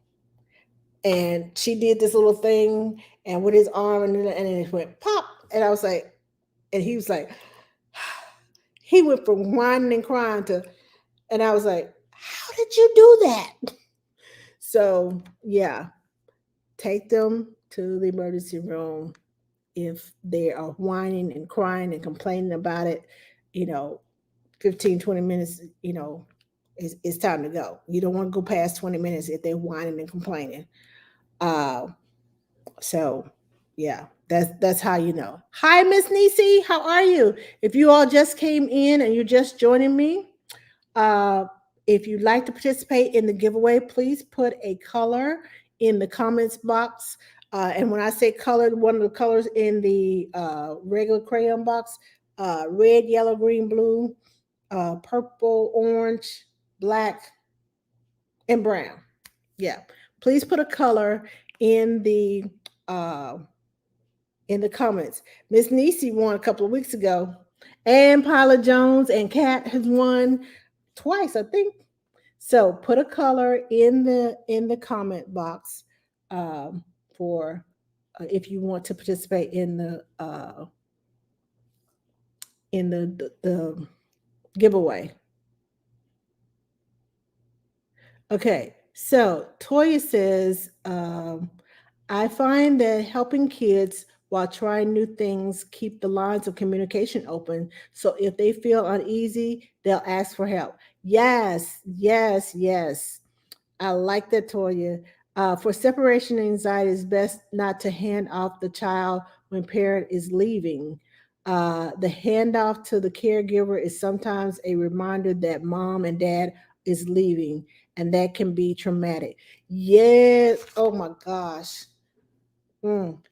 And she did this little thing, and with his arm, and it went pop. And I was like, and he was like, he went from whining and crying to, and I was like, how did you do that? So yeah, take them to the emergency room if they are whining and crying and complaining about it. You know, 15, 20 minutes, it's time to go. You don't want to go past 20 minutes if they're whining and complaining. Uh, so yeah, that's how you know. Hi, Miss Nisi, how are you? If you all just came in and you're just joining me, uh, if you'd like to participate in the giveaway, please put a color in the comments box. And when I say colored, one of the colors in the regular crayon box, red, yellow, green, blue, purple, orange, black, and brown. Yeah. Please put a color in the uh, in the comments. Miss Nisi won a couple of weeks ago, and Paula Jones and Kat has won twice, I think. So put a color in the comment box um, for if you want to participate in the giveaway. Okay, so Toya says, I find that helping kids while trying new things keep the lines of communication open. So if they feel uneasy, they'll ask for help. Yes, yes, yes. I like that, Toya. For separation anxiety, it's best not to hand off the child when parent is leaving. The handoff to the caregiver is sometimes a reminder that mom and dad is leaving, and that can be traumatic. Yes. Oh my gosh.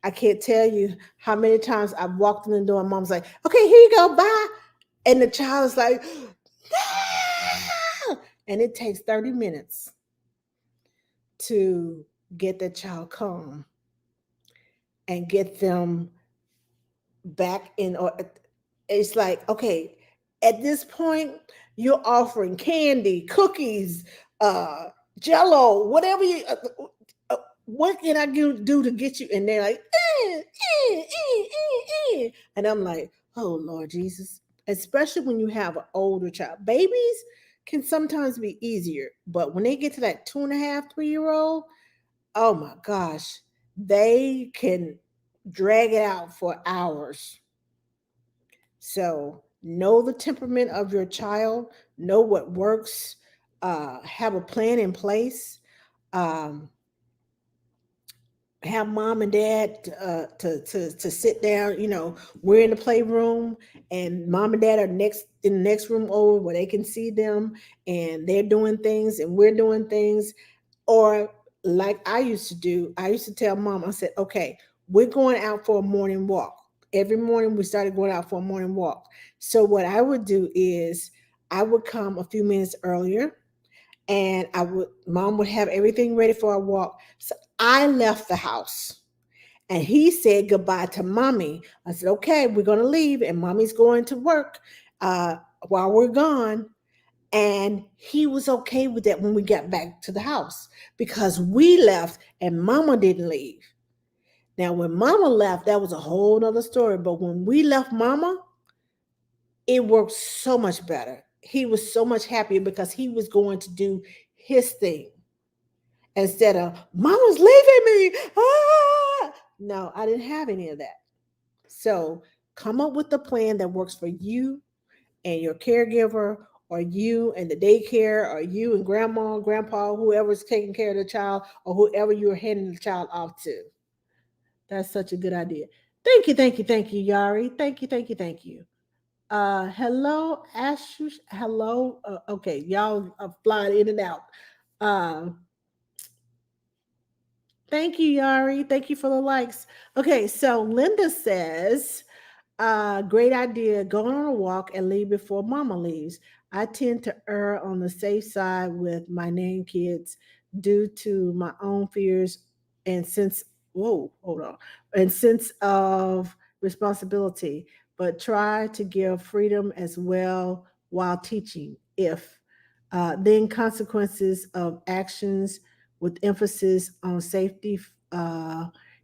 I can't tell you how many times I've walked in the door and mom's like, okay, here you go, bye. And the child is like, no! And it takes 30 minutes to get the child calm and get them back in. Or it's like, okay, at this point, you're offering candy, cookies, jello, whatever you what can I do to get you? And they're like, and I'm like, oh Lord Jesus. Especially when you have an older child. Babies can sometimes be easier, but when they get to that 2.5, 3 year old, oh my gosh, they can drag it out for hours. So know the temperament of your child, know what works, have a plan in place. Um, have mom and dad to sit down. We're in the playroom, and mom and dad are next in the next room over where they can see them, and they're doing things and we're doing things. Or like I used to do, I used to tell mom, I said, okay, we're going out for a morning walk. Every morning we started going out for a morning walk. So what I would do is I would come a few minutes earlier, and mom would have everything ready for our walk. So I left the house, and he said goodbye to mommy. I said, okay, we're going to leave, and mommy's going to work uh, while we're gone. And he was okay with that when we got back to the house, because we left and mama didn't leave. Now, when mama left, that was a whole nother story. But when we left mama, it worked so much better. He was so much happier because he was going to do his thing instead of mama's leaving me. Ah! No, I didn't have any of that. So come up with a plan that works for you and your caregiver, or you and the daycare, or you and grandma, grandpa, whoever's taking care of the child, or whoever you're handing the child off to. That's such a good idea. Thank you, Yari. Thank you. Hello, Ashush. Hello. Okay, y'all are flying in and out. Uh, Thank you, Yari. Thank you for the likes. Okay, so Linda says, great idea. Going on a walk and leave before mama leaves. I tend to err on the safe side with my name kids due to my own fears and sense, whoa, hold on, and sense of responsibility, but try to give freedom as well while teaching. If then consequences of actions with emphasis on safety.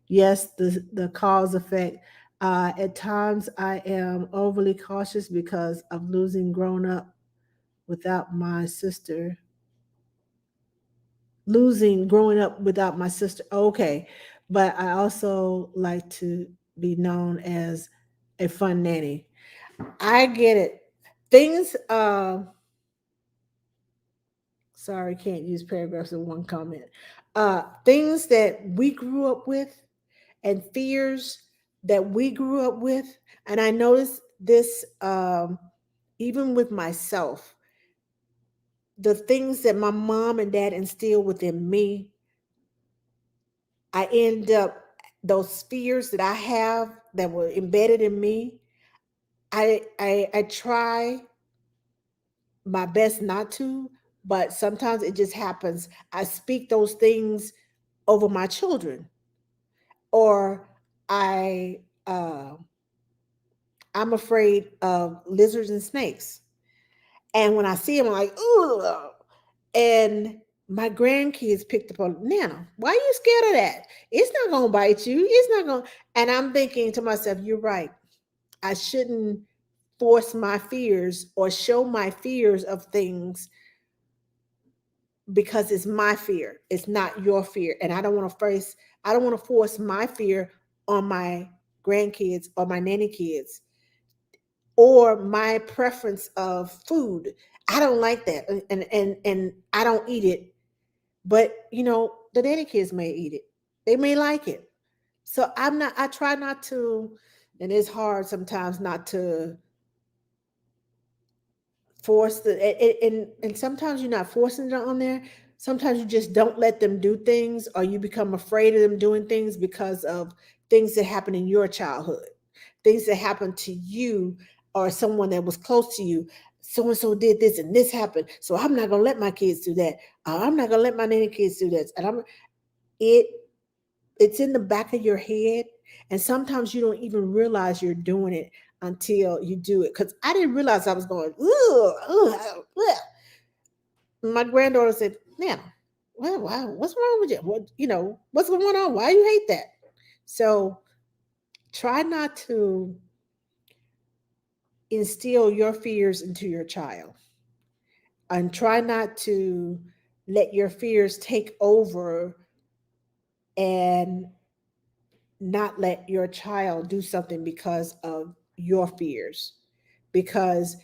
Yes, the cause effect. At times, I am overly cautious because of losing grown up without my sister, losing growing up without my sister. Okay, but I also like to be known as a fun nanny. I get it. Things. Sorry, can't use paragraphs in one comment. Things that we grew up with, and fears that we grew up with. And I noticed this even with myself, the things that my mom and dad instilled within me, I end up, those fears that I have that were embedded in me, I try my best not to, but sometimes it just happens. I speak those things over my children, or I I'm afraid of lizards and snakes. And when I see them, I'm like, ooh. And my grandkids picked up on, Nana, why are you scared of that? It's not going to bite you. It's not going to. And I'm thinking to myself, you're right. I shouldn't force my fears or show my fears of things, because it's my fear. It's not your fear. And I don't want to force my fear on my grandkids or my nanny kids, or my preference of food. I don't like that, and I don't eat it. But the nanny kids may eat it. They may like it. So I'm not. I try not to, and it's hard sometimes not to force and sometimes you're not forcing it on there. Sometimes you just don't let them do things, or you become afraid of them doing things because of things that happen in your childhood, things that happened to you or someone that was close to you. So and so did this and this happened, so I'm not going to let my kids do that. I'm not going to let my nanny kids do this. And it it's in the back of your head, and sometimes you don't even realize you're doing it until you do it. Because I didn't realize I was going, ugh, ugh, ugh. My granddaughter said, Nana, well, wow, what's wrong with you? What, what's going on? Why you hate that? So try not to instill your fears into your child, and try not to let your fears take over and not let your child do something because of your fears, because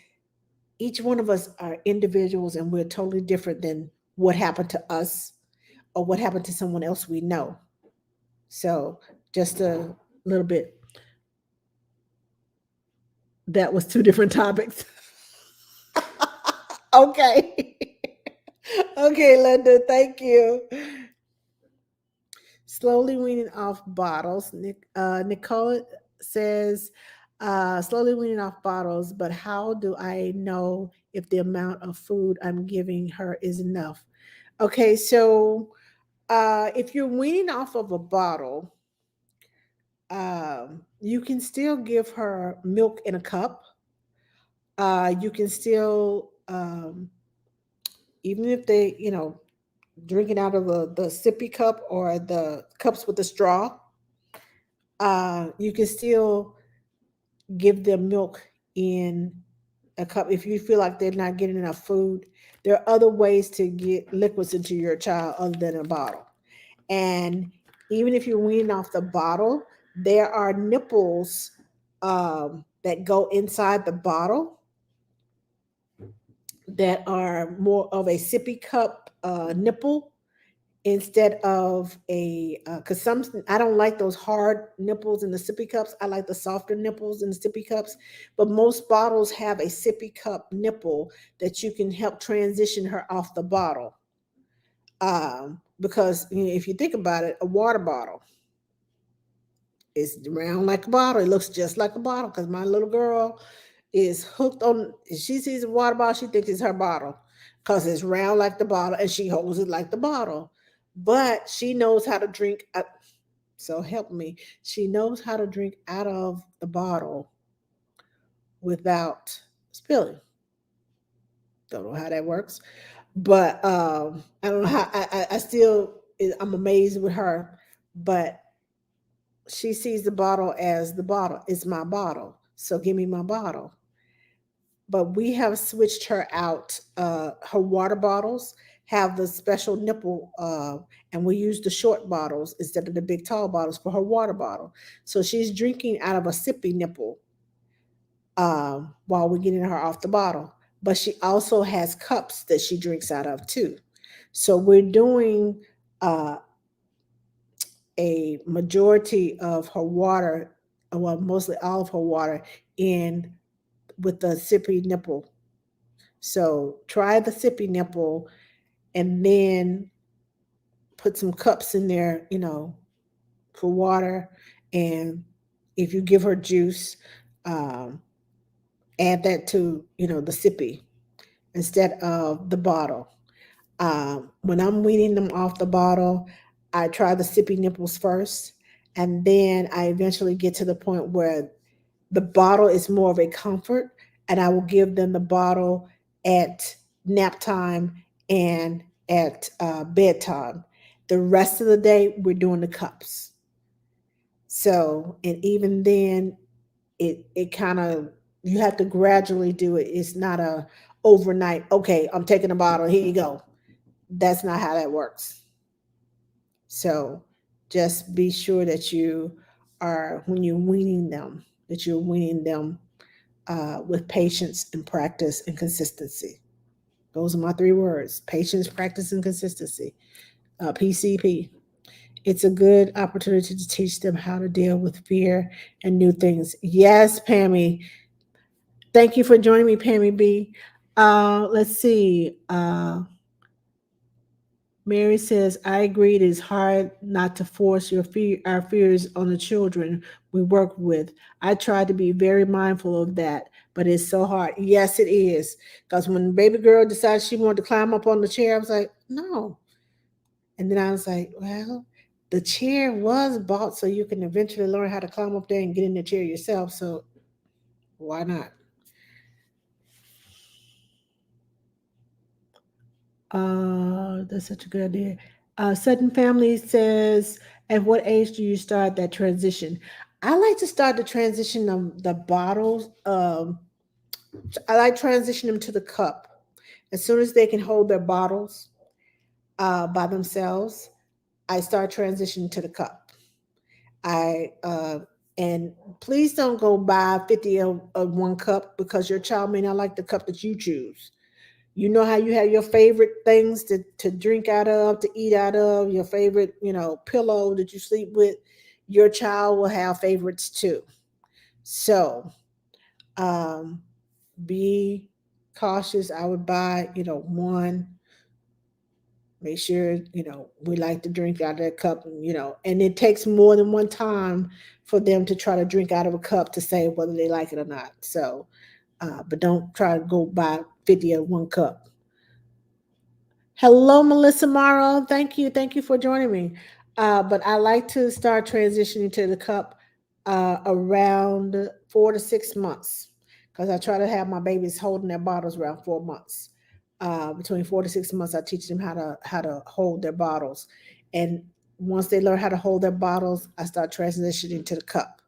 each one of us are individuals and we're totally different than what happened to us or what happened to someone else we know. So just a little bit, that was two different topics. Okay. Okay, Linda, thank you. Slowly weaning off bottles. Nicole says, slowly weaning off bottles, but how do I know if the amount of food I'm giving her is enough? Okay, so if you're weaning off of a bottle, you can still give her milk in a cup. You can still, even if they, drinking out of the sippy cup or the cups with the straw, you can still give them milk in a cup if you feel like they're not getting enough food. There are other ways to get liquids into your child other than a bottle. And even if you're weaning off the bottle, there are nipples that go inside the bottle that are more of a sippy cup nipple instead of a because some I don't like those hard nipples in the sippy cups. I like the softer nipples in the sippy cups. But most bottles have a sippy cup nipple that you can help transition her off the bottle. Because if you think about it, a water bottle is round like a bottle. It looks just like a bottle because my little girl is hooked on. If she sees a water bottle, she thinks it's her bottle because it's round like the bottle and she holds it like the bottle. But she knows how to drink. So help me. She knows how to drink out of the bottle without spilling. Don't know how that works, but I don't know how. I still I'm amazed with her, but she sees the bottle as the bottle. It's my bottle, so give me my bottle. But we have switched her out. Her water bottles have the special nipple, and we use the short bottles instead of the big tall bottles for her water bottle. So she's drinking out of a sippy nipple while we're getting her off the bottle. But she also has cups that she drinks out of too. So we're doing uh, a majority of her water, well, mostly all of her water, in with the sippy nipple. So try the sippy nipple and then put some cups in there, for water. And if you give her juice, um, add that to, the sippy instead of the bottle. When I'm weaning them off the bottle, I try the sippy nipples first. And then I eventually get to the point where the bottle is more of a comfort, and I will give them the bottle at nap time and at bedtime. The rest of the day, we're doing the cups. So, and even then, it kind of you have to gradually do it. It's not a overnight. Okay, I'm taking a bottle. Here you go. That's not how that works. So, just be sure that you are when you're weaning them, that you're weaning them with patience and practice and consistency. Those are my three words: patience, practice, and consistency. PCP. It's a good opportunity to teach them how to deal with fear and new things. Yes, Pammy. Thank you for joining me, Pammy B. Let's see. Mary says, I agree. It is hard not to force our fears on the children we work with. I try to be very mindful of that, but it's so hard. Yes, it is. Because when baby girl decided she wanted to climb up on the chair, I was like, no. And then I was like, well, the chair was bought so you can eventually learn how to climb up there and get in the chair yourself. So why not? That's such a good idea. Sudden Family says, at what age do you start that transition? I like to start the transition of the bottles. I like transition them to the cup. As soon as they can hold their bottles by themselves, I start transitioning to the cup. I and please don't go buy 50 of one cup because your child may not like the cup that you choose. You know how you have your favorite things to drink out of, to eat out of, your favorite, pillow that you sleep with. Your child will have favorites too. So um, be cautious. I would buy, one. Make sure, we like to drink out of that cup, and it takes more than one time for them to try to drink out of a cup to say whether they like it or not. So, but don't try to go buy 50 of one cup. Hello, Melissa Morrow. Thank you. Thank you for joining me. But I like to start transitioning to the cup around 4 to 6 months because I try to have my babies holding their bottles around 4 months. Between 4 to 6 months, I teach them how to hold their bottles, and once they learn how to hold their bottles, I start transitioning to the cup.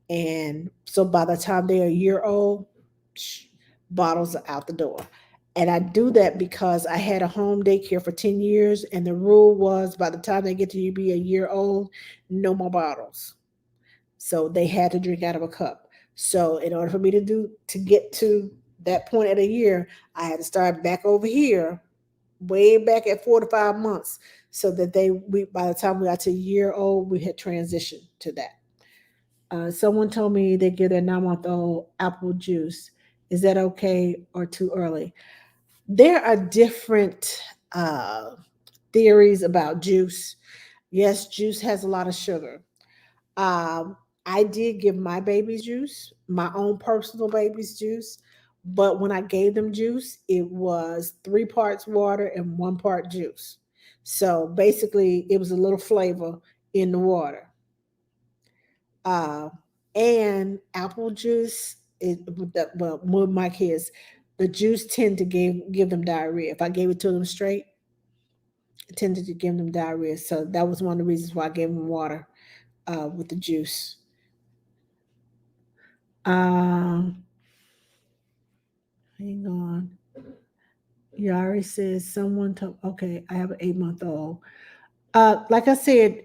And so by the time they're a year old, bottles are out the door. And I do that because I had a home daycare for 10 years, and the rule was by the time they get to be a year old, no more bottles. So they had to drink out of a cup. So in order for me to get to that point at a year, I had to start back over here, way back at 4 to 5 months, so that we by the time we got to a year old, we had transitioned to that. Someone told me they give their 9 month old apple juice. Is that okay or too early? There are different uh, theories about juice. Yes, juice has a lot of sugar. Um, I did give my babies juice, my own personal baby's juice, but when I gave them juice, it was 3 parts water and 1 part juice. So basically, it was a little flavor in the water. Uh, and apple juice, well, with my kids, the juice tend to give them diarrhea. If I gave it to them straight, it tended to give them diarrhea. So that was one of the reasons why I gave them water with the juice. Um, Hang on. Yari says someone told. Okay, I have an 8 month old. Like I said,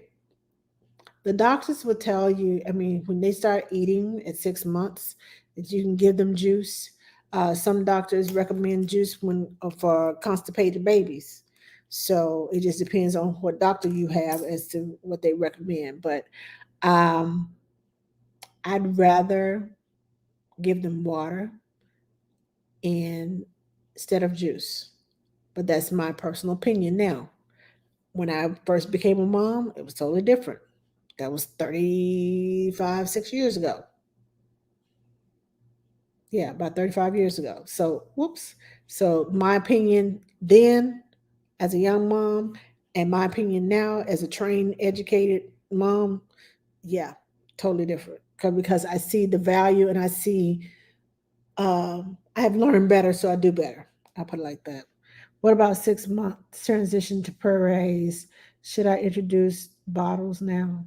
the doctors will tell you. I mean, when they start eating at 6 months, that you can give them juice. Some doctors recommend juice for constipated babies. So it just depends on what doctor you have as to what they recommend. But um, I'd rather give them water and instead of juice. But that's my personal opinion now. When I first became a mom, it was totally different. That was 35, 6 years ago. Yeah, about 35 years ago. So, whoops. So, my opinion then as a young mom, and my opinion now as a trained, educated mom, yeah, totally different. Because I see the value and I have learned better, so I do better. I'll put it like that. What about 6 months transition to purees? Should I introduce bottles now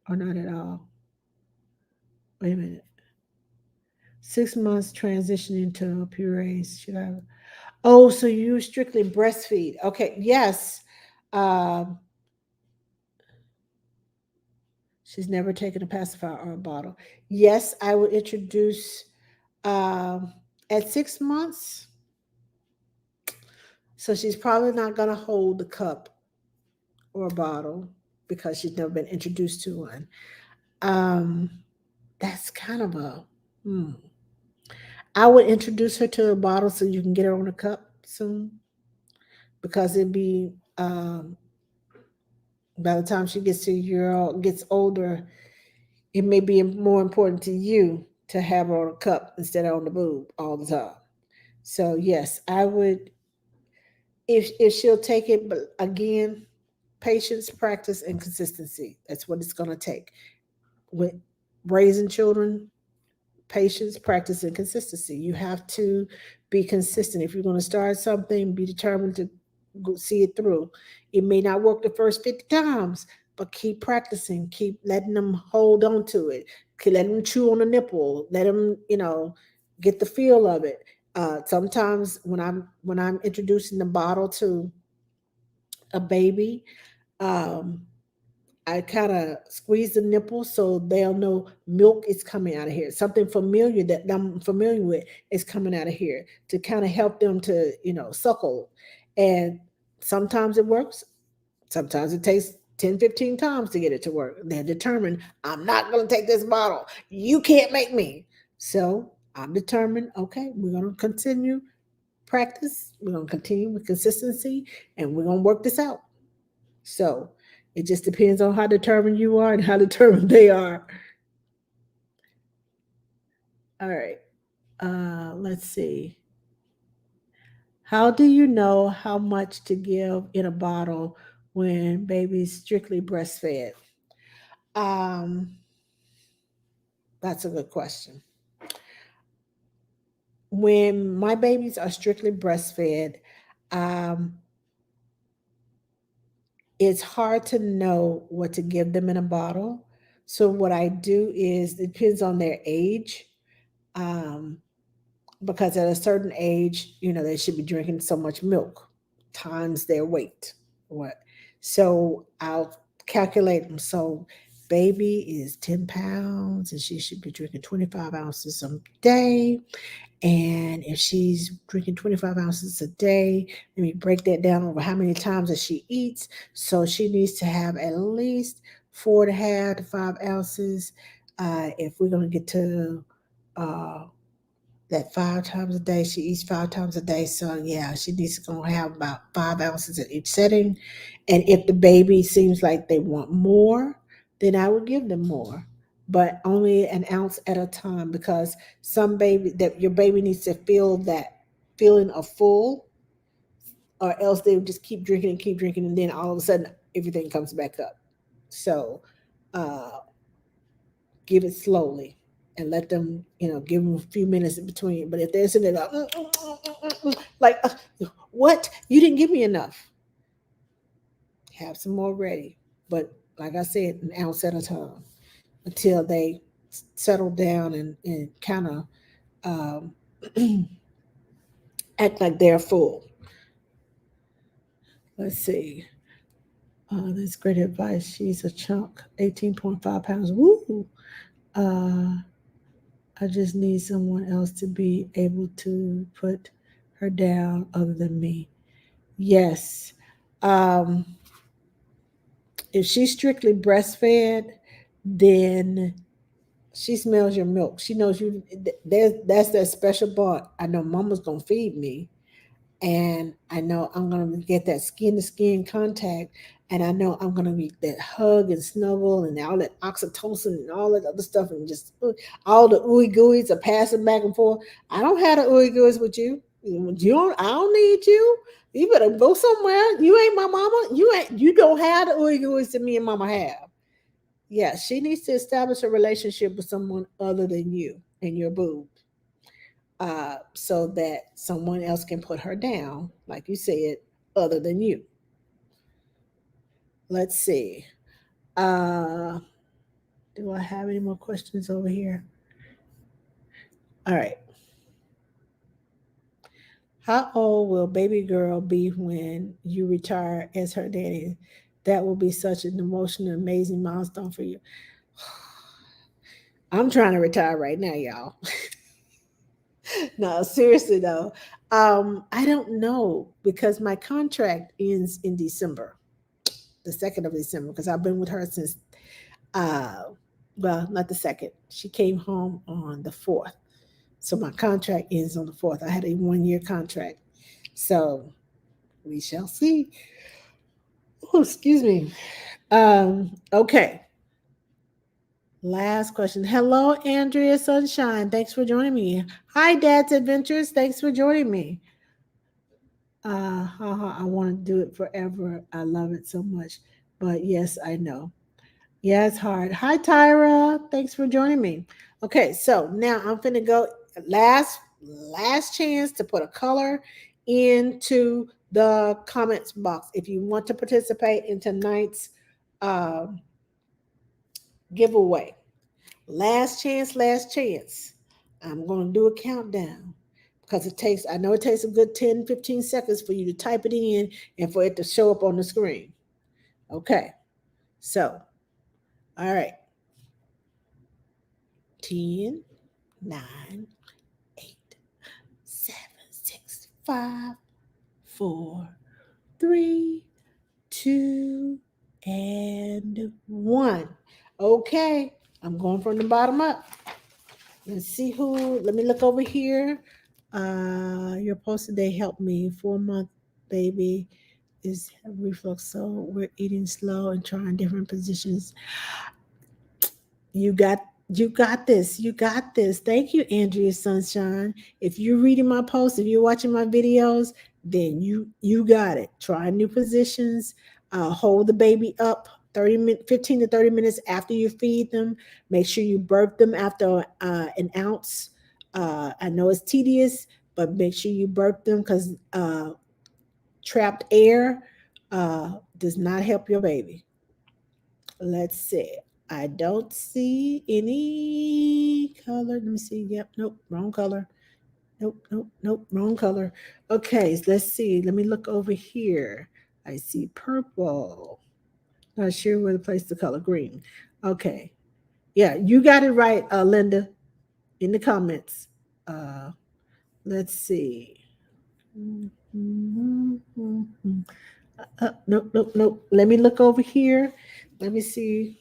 or not at all? Wait a minute. 6 months transitioning to purees. Should I? Oh, so you strictly breastfeed? Okay. Yes. Um, she's never taken a pacifier or a bottle. Yes, I will introduce um, at 6 months. So she's probably not going to hold the cup or a bottle because she's never been introduced to one. Um, that's kind of a. Hmm. I would introduce her to a bottle so you can get her on a cup soon because it'd be by the time she gets to a year old, gets older, it may be more important to you to have her on a cup instead of on the boob all the time. So yes, I would if she'll take it, but again, patience, practice, and consistency. That's what it's going to take with raising children. Patience, practice, and consistency. You have to be consistent. If you're going to start something, be determined to see it through. It may not work the first 50 times, but keep practicing, keep letting them hold on to it, keep letting them chew on the nipple, let them, get the feel of it. Sometimes when I'm introducing the bottle to a baby, um, I kind of squeeze the nipple so they'll know milk is coming out of here. Something familiar that I'm familiar with is coming out of here to kind of help them to, suckle. And sometimes it works. Sometimes it takes 10, 15 times to get it to work. They're determined, I'm not going to take this bottle. You can't make me. So I'm determined, okay, we're going to continue practice. We're going to continue with consistency and we're going to work this out. So it just depends on how determined you are and how determined they are. All right. Let's see. How do you know how much to give in a bottle when baby's strictly breastfed? Um, that's a good question. When my babies are strictly breastfed, um, it's hard to know what to give them in a bottle. So what I do is it depends on their age. Um, because at a certain age, they should be drinking so much milk times their weight. What? So I'll calculate them. So baby is 10 pounds and she should be drinking 25 ounces a day. And if she's drinking 25 ounces a day, let me break that down over how many times that she eats. So she needs to have at least 4.5 to 5 ounces. If we're going to get to uh, that 5 times a day, she eats 5 times a day. So yeah, she needs to go have about 5 ounces in each setting. And if the baby seems like they want more, then I would give them more, but only an ounce at a time because some baby that your baby needs to feel that feeling of full, or else they would just keep drinking, and then all of a sudden everything comes back up. So uh, give it slowly and let them, give them a few minutes in between. But if they're sitting there like, what? You didn't give me enough. Have some more ready. But like I said, an ounce at a time until they settle down and kind of act like they're full. Let's see. That's great advice. She's a chunk, 18.5 pounds. Woo! Uh, I just need someone else to be able to put her down other than me. Yes. Um, if she's strictly breastfed, then she smells your milk. She knows you. That's that special bond. I know Mama's gonna feed me, and I know I'm gonna get that skin to skin contact, and I know I'm gonna get that hug and snuggle and all that oxytocin and all that other stuff, and just all the ooey gooeys are passing back and forth. I don't have the ooey gooeys with you. You don't. I don't need you. You better go somewhere. You ain't my mama. You ain't. You don't have the ooey gooeys that me and Mama have. Yeah, she needs to establish a relationship with someone other than you and your boo, so that someone else can put her down, like you said, other than you. Let's see. Uh, do I have any more questions over here? All right. How old will baby girl be when you retire as her daddy? That will be such an emotional, amazing milestone for you. I'm trying to retire right now, y'all. No, seriously though. I don't know because my contract ends in December, the 2nd of December, because I've been with her since uh well, not the second. She came home on the 4th. So my contract ends on the 4th. I had a 1 year contract. So we shall see. Oh, excuse me. Okay. Last question. Hello, Andrea Sunshine. Thanks for joining me. Hi, Dad's Adventures. Thanks for joining me. I want to do it forever. I love it so much. But yes, I know. Yeah, it's hard. Hi, Tyra. Thanks for joining me. Okay, so now I'm gonna go last last chance to put a color into the comments box if you want to participate in tonight's uh, giveaway. Last chance, last chance. I'm going to do a countdown because I know it takes a good 10, 15 seconds for you to type it in and for it to show up on the screen. Okay. So, all right. 10, 9, 8, 7, 6, 5, 4, 3, 2, and 1. Okay. I'm going from the bottom up. Let's see who. Let me look over here. Your post today helped me. 4-month baby is reflux, so we're eating slow and trying different positions. You got this. You got this. Thank you, Andrea Sunshine. If you're reading my posts, if you're watching my videos, then you got it. Try new positions. Hold the baby up 15 to 30 minutes after you feed them. Make sure you burp them after an ounce. I know it's tedious, but make sure you burp them because trapped air does not help your baby. Let's see. I don't see any color. Let me see. Yep. Nope. Wrong color. Nope. Nope. Nope. Wrong color. Okay. Let's see. Let me look over here. I see purple. Not sure where to place the color green. Okay. Yeah. You got it right, Linda, in the comments. Uh, let's see. Nope. Nope. Nope. Let me look over here. Let me see.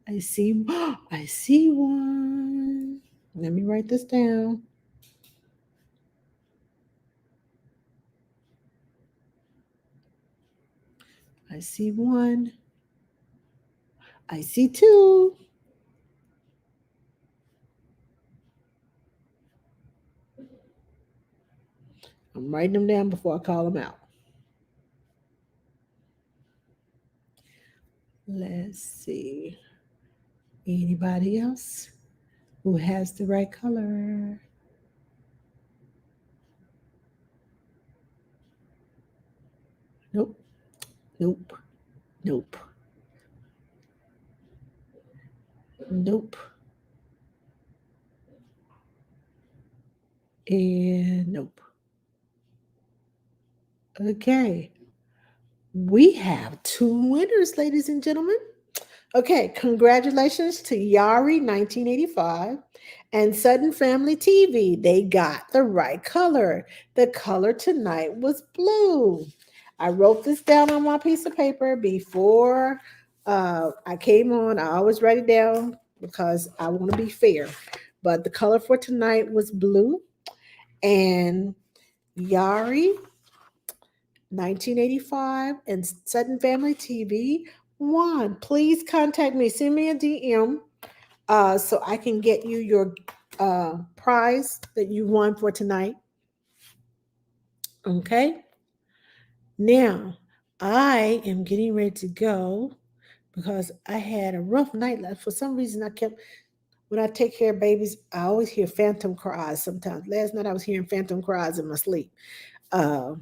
I see, I see one. Let me write this down. I see one. I see two. I'm writing them down before I call them out. Let's see. Anybody else who has the right color? Nope. Nope. Nope. Nope. And nope. Okay. We have two winners, ladies and gentlemen. Okay, congratulations to Yari 1985 and Sudden Family TV. They got the right color. The color tonight was blue. I wrote this down on my piece of paper before I came on. I always write it down because I want to be fair. But the color for tonight was blue. And Yari 1985 and Sudden Family TV. One, please contact me. Send me a DM so I can get you your prize that you won for tonight. Okay. Now, I am getting ready to go because I had a rough night. For some reason, when I take care of babies, I always hear phantom cries sometimes. Last night, I was hearing phantom cries in my sleep. Uh,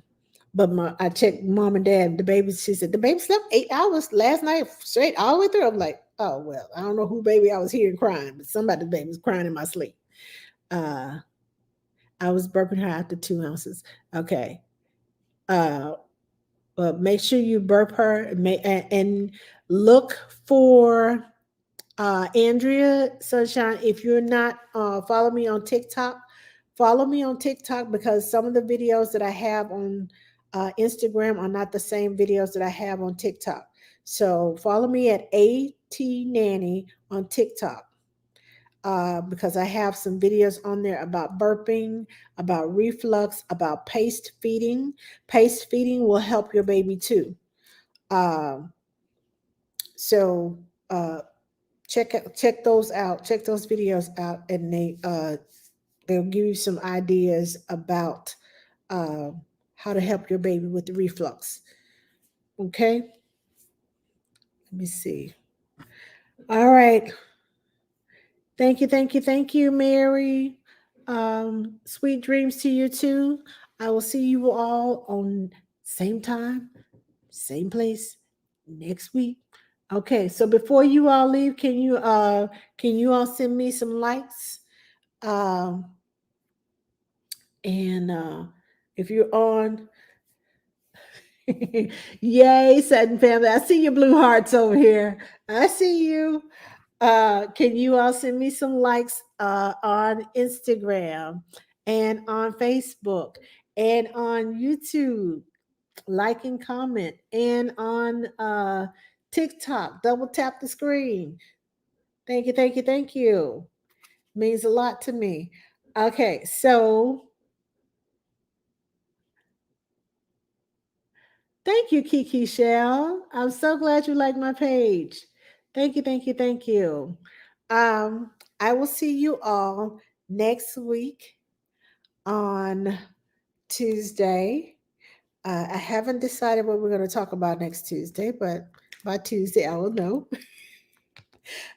But I checked mom and dad, the baby, she said, the baby slept 8 hours last night straight all the way through. I'm like, oh, well, I don't know who baby I was hearing crying, but somebody's baby was crying in my sleep. Uh, I was burping her after 2 ounces. Okay. Uh, but make sure you burp her and look for Andrea Sunshine. If you're not follow me on TikTok, follow me on TikTok because some of the videos that I have on Instagram are not the same videos that I have on TikTok. So follow me at AT Nanny on TikTok because I have some videos on there about burping, about reflux, about paste feeding. Paste feeding will help your baby too. Um, so uh, check those out. Check those videos out, and they'll give you some ideas about uh, how to help your baby with the reflux. Okay, let me see. All right. Thank you, Mary. Sweet dreams to you too. I will see you all on same time, same place next week. Okay, so before you all leave, can you all send me some likes? Um and if you're on yay, Sutton family. I see your blue hearts over here. I see you. Can you all send me some likes on Instagram and on Facebook and on YouTube? Like and comment, and on TikTok, double tap the screen. Thank you, thank you, thank you. Means a lot to me. Okay, so thank you, Kiki Shell. I'm so glad you like my page. Thank you, thank you, thank you. Um, I will see you all next week on Tuesday. I haven't decided what we're going to talk about next Tuesday, but by Tuesday I will know.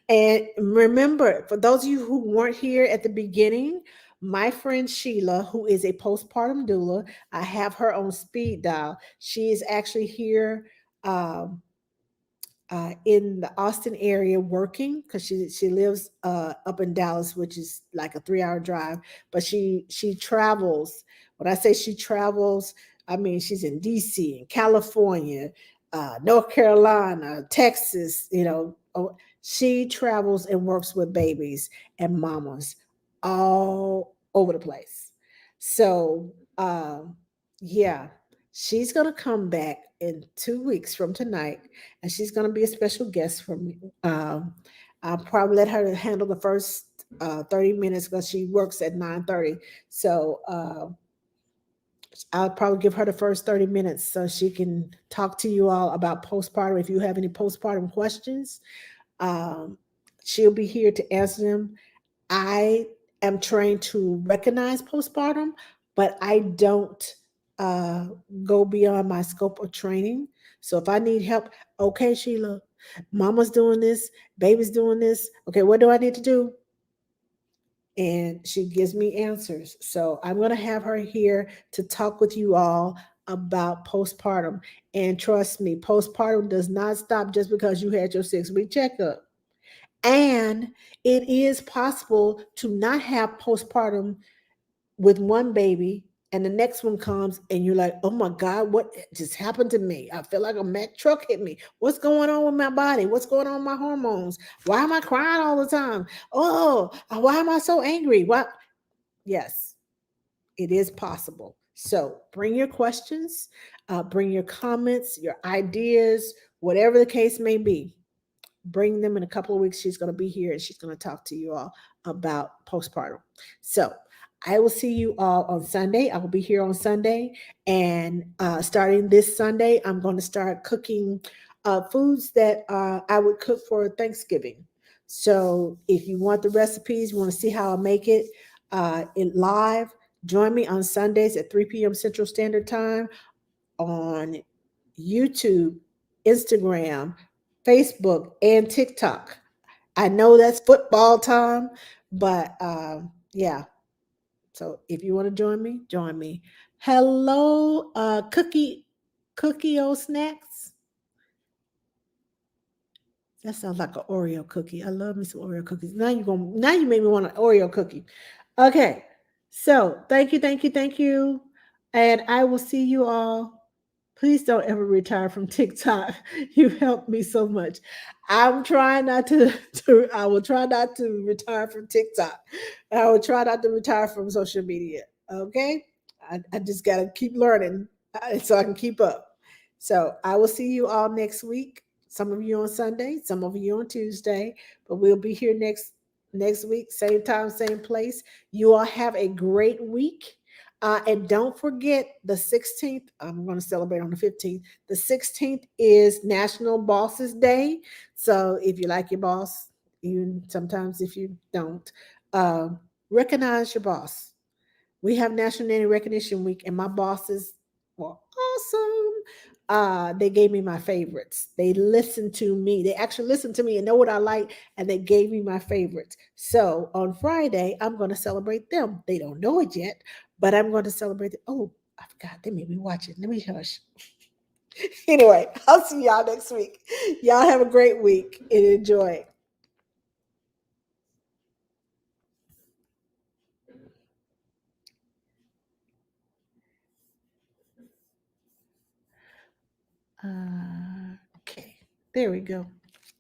And remember, for those of you who weren't here at the beginning, my friend Sheila, who is a postpartum doula, I have her on speed dial. She is actually here um, in the Austin area working because she lives up in Dallas, which is like a 3 hour drive. But she travels. When I say she travels, I mean she's in DC, in California, North Carolina, Texas. She travels and works with babies and mamas all over the place. So yeah, she's gonna come back in 2 weeks from tonight, and she's going to be a special guest for me. I'll probably let her handle the first 30 minutes because she works at 9:30. So I'll probably give her the first 30 minutes so she can talk to you all about postpartum. If you have any postpartum questions, um, she'll be here to answer them. I am trained to recognize postpartum, but I don't uh, go beyond my scope of training. So if I need help, okay, Sheila, mama's doing this, baby's doing this. Okay, what do I need to do? And she gives me answers. So I'm going to have her here to talk with you all about postpartum. And trust me, postpartum does not stop just because you had your 6 week checkup. And it is possible to not have postpartum with one baby and the next one comes and you're like, oh my God, what just happened to me? I feel like a Mack truck hit me. What's going on with my body? What's going on with my hormones? Why am I crying all the time? Oh, why am I so angry? What? Yes, it is possible. So bring your questions, bring your comments, your ideas, whatever the case may be. Bring them in a couple of weeks. She's going to be here and she's going to talk to you all about postpartum. So I will see you all on Sunday. I will be here on Sunday. And starting this Sunday, I'm going to start cooking foods that I would cook for Thanksgiving. So if you want the recipes, you want to see how I make it live, join me on Sundays at 3 p.m. Central Standard Time on YouTube, Instagram, Facebook, and TikTok. I know that's football time, but yeah. So if you want to join me, join me. Hello, Cookie O Snacks. That sounds like an Oreo cookie. I love me some Oreo cookies. Now you made me want an Oreo cookie. Okay. So thank you, thank you, thank you. And I will see you all. Please don't ever retire from TikTok. You helped me so much. I'm trying not I will try not to retire from TikTok. I will try not to retire from social media. Okay. I just got to keep learning so I can keep up. So I will see you all next week. Some of you on Sunday, some of you on Tuesday, but we'll be here next week, same time, same place. You all have a great week. And don't forget the 16th, I'm going to celebrate on the 15th. The 16th is National Bosses Day. So if you like your boss, even sometimes if you don't, um, recognize your boss. We have National Nanny Recognition Week, and my bosses were awesome. They gave me my favorites. They listened to me. They actually listened to me and know what I like, and they gave me my favorites. So on Friday, I'm going to celebrate them. They don't know it yet, but I'm going to celebrate. Oh, I forgot. They may be watching. Let me hush. Anyway, I'll see y'all next week. Y'all have a great week and enjoy. Okay, there we go.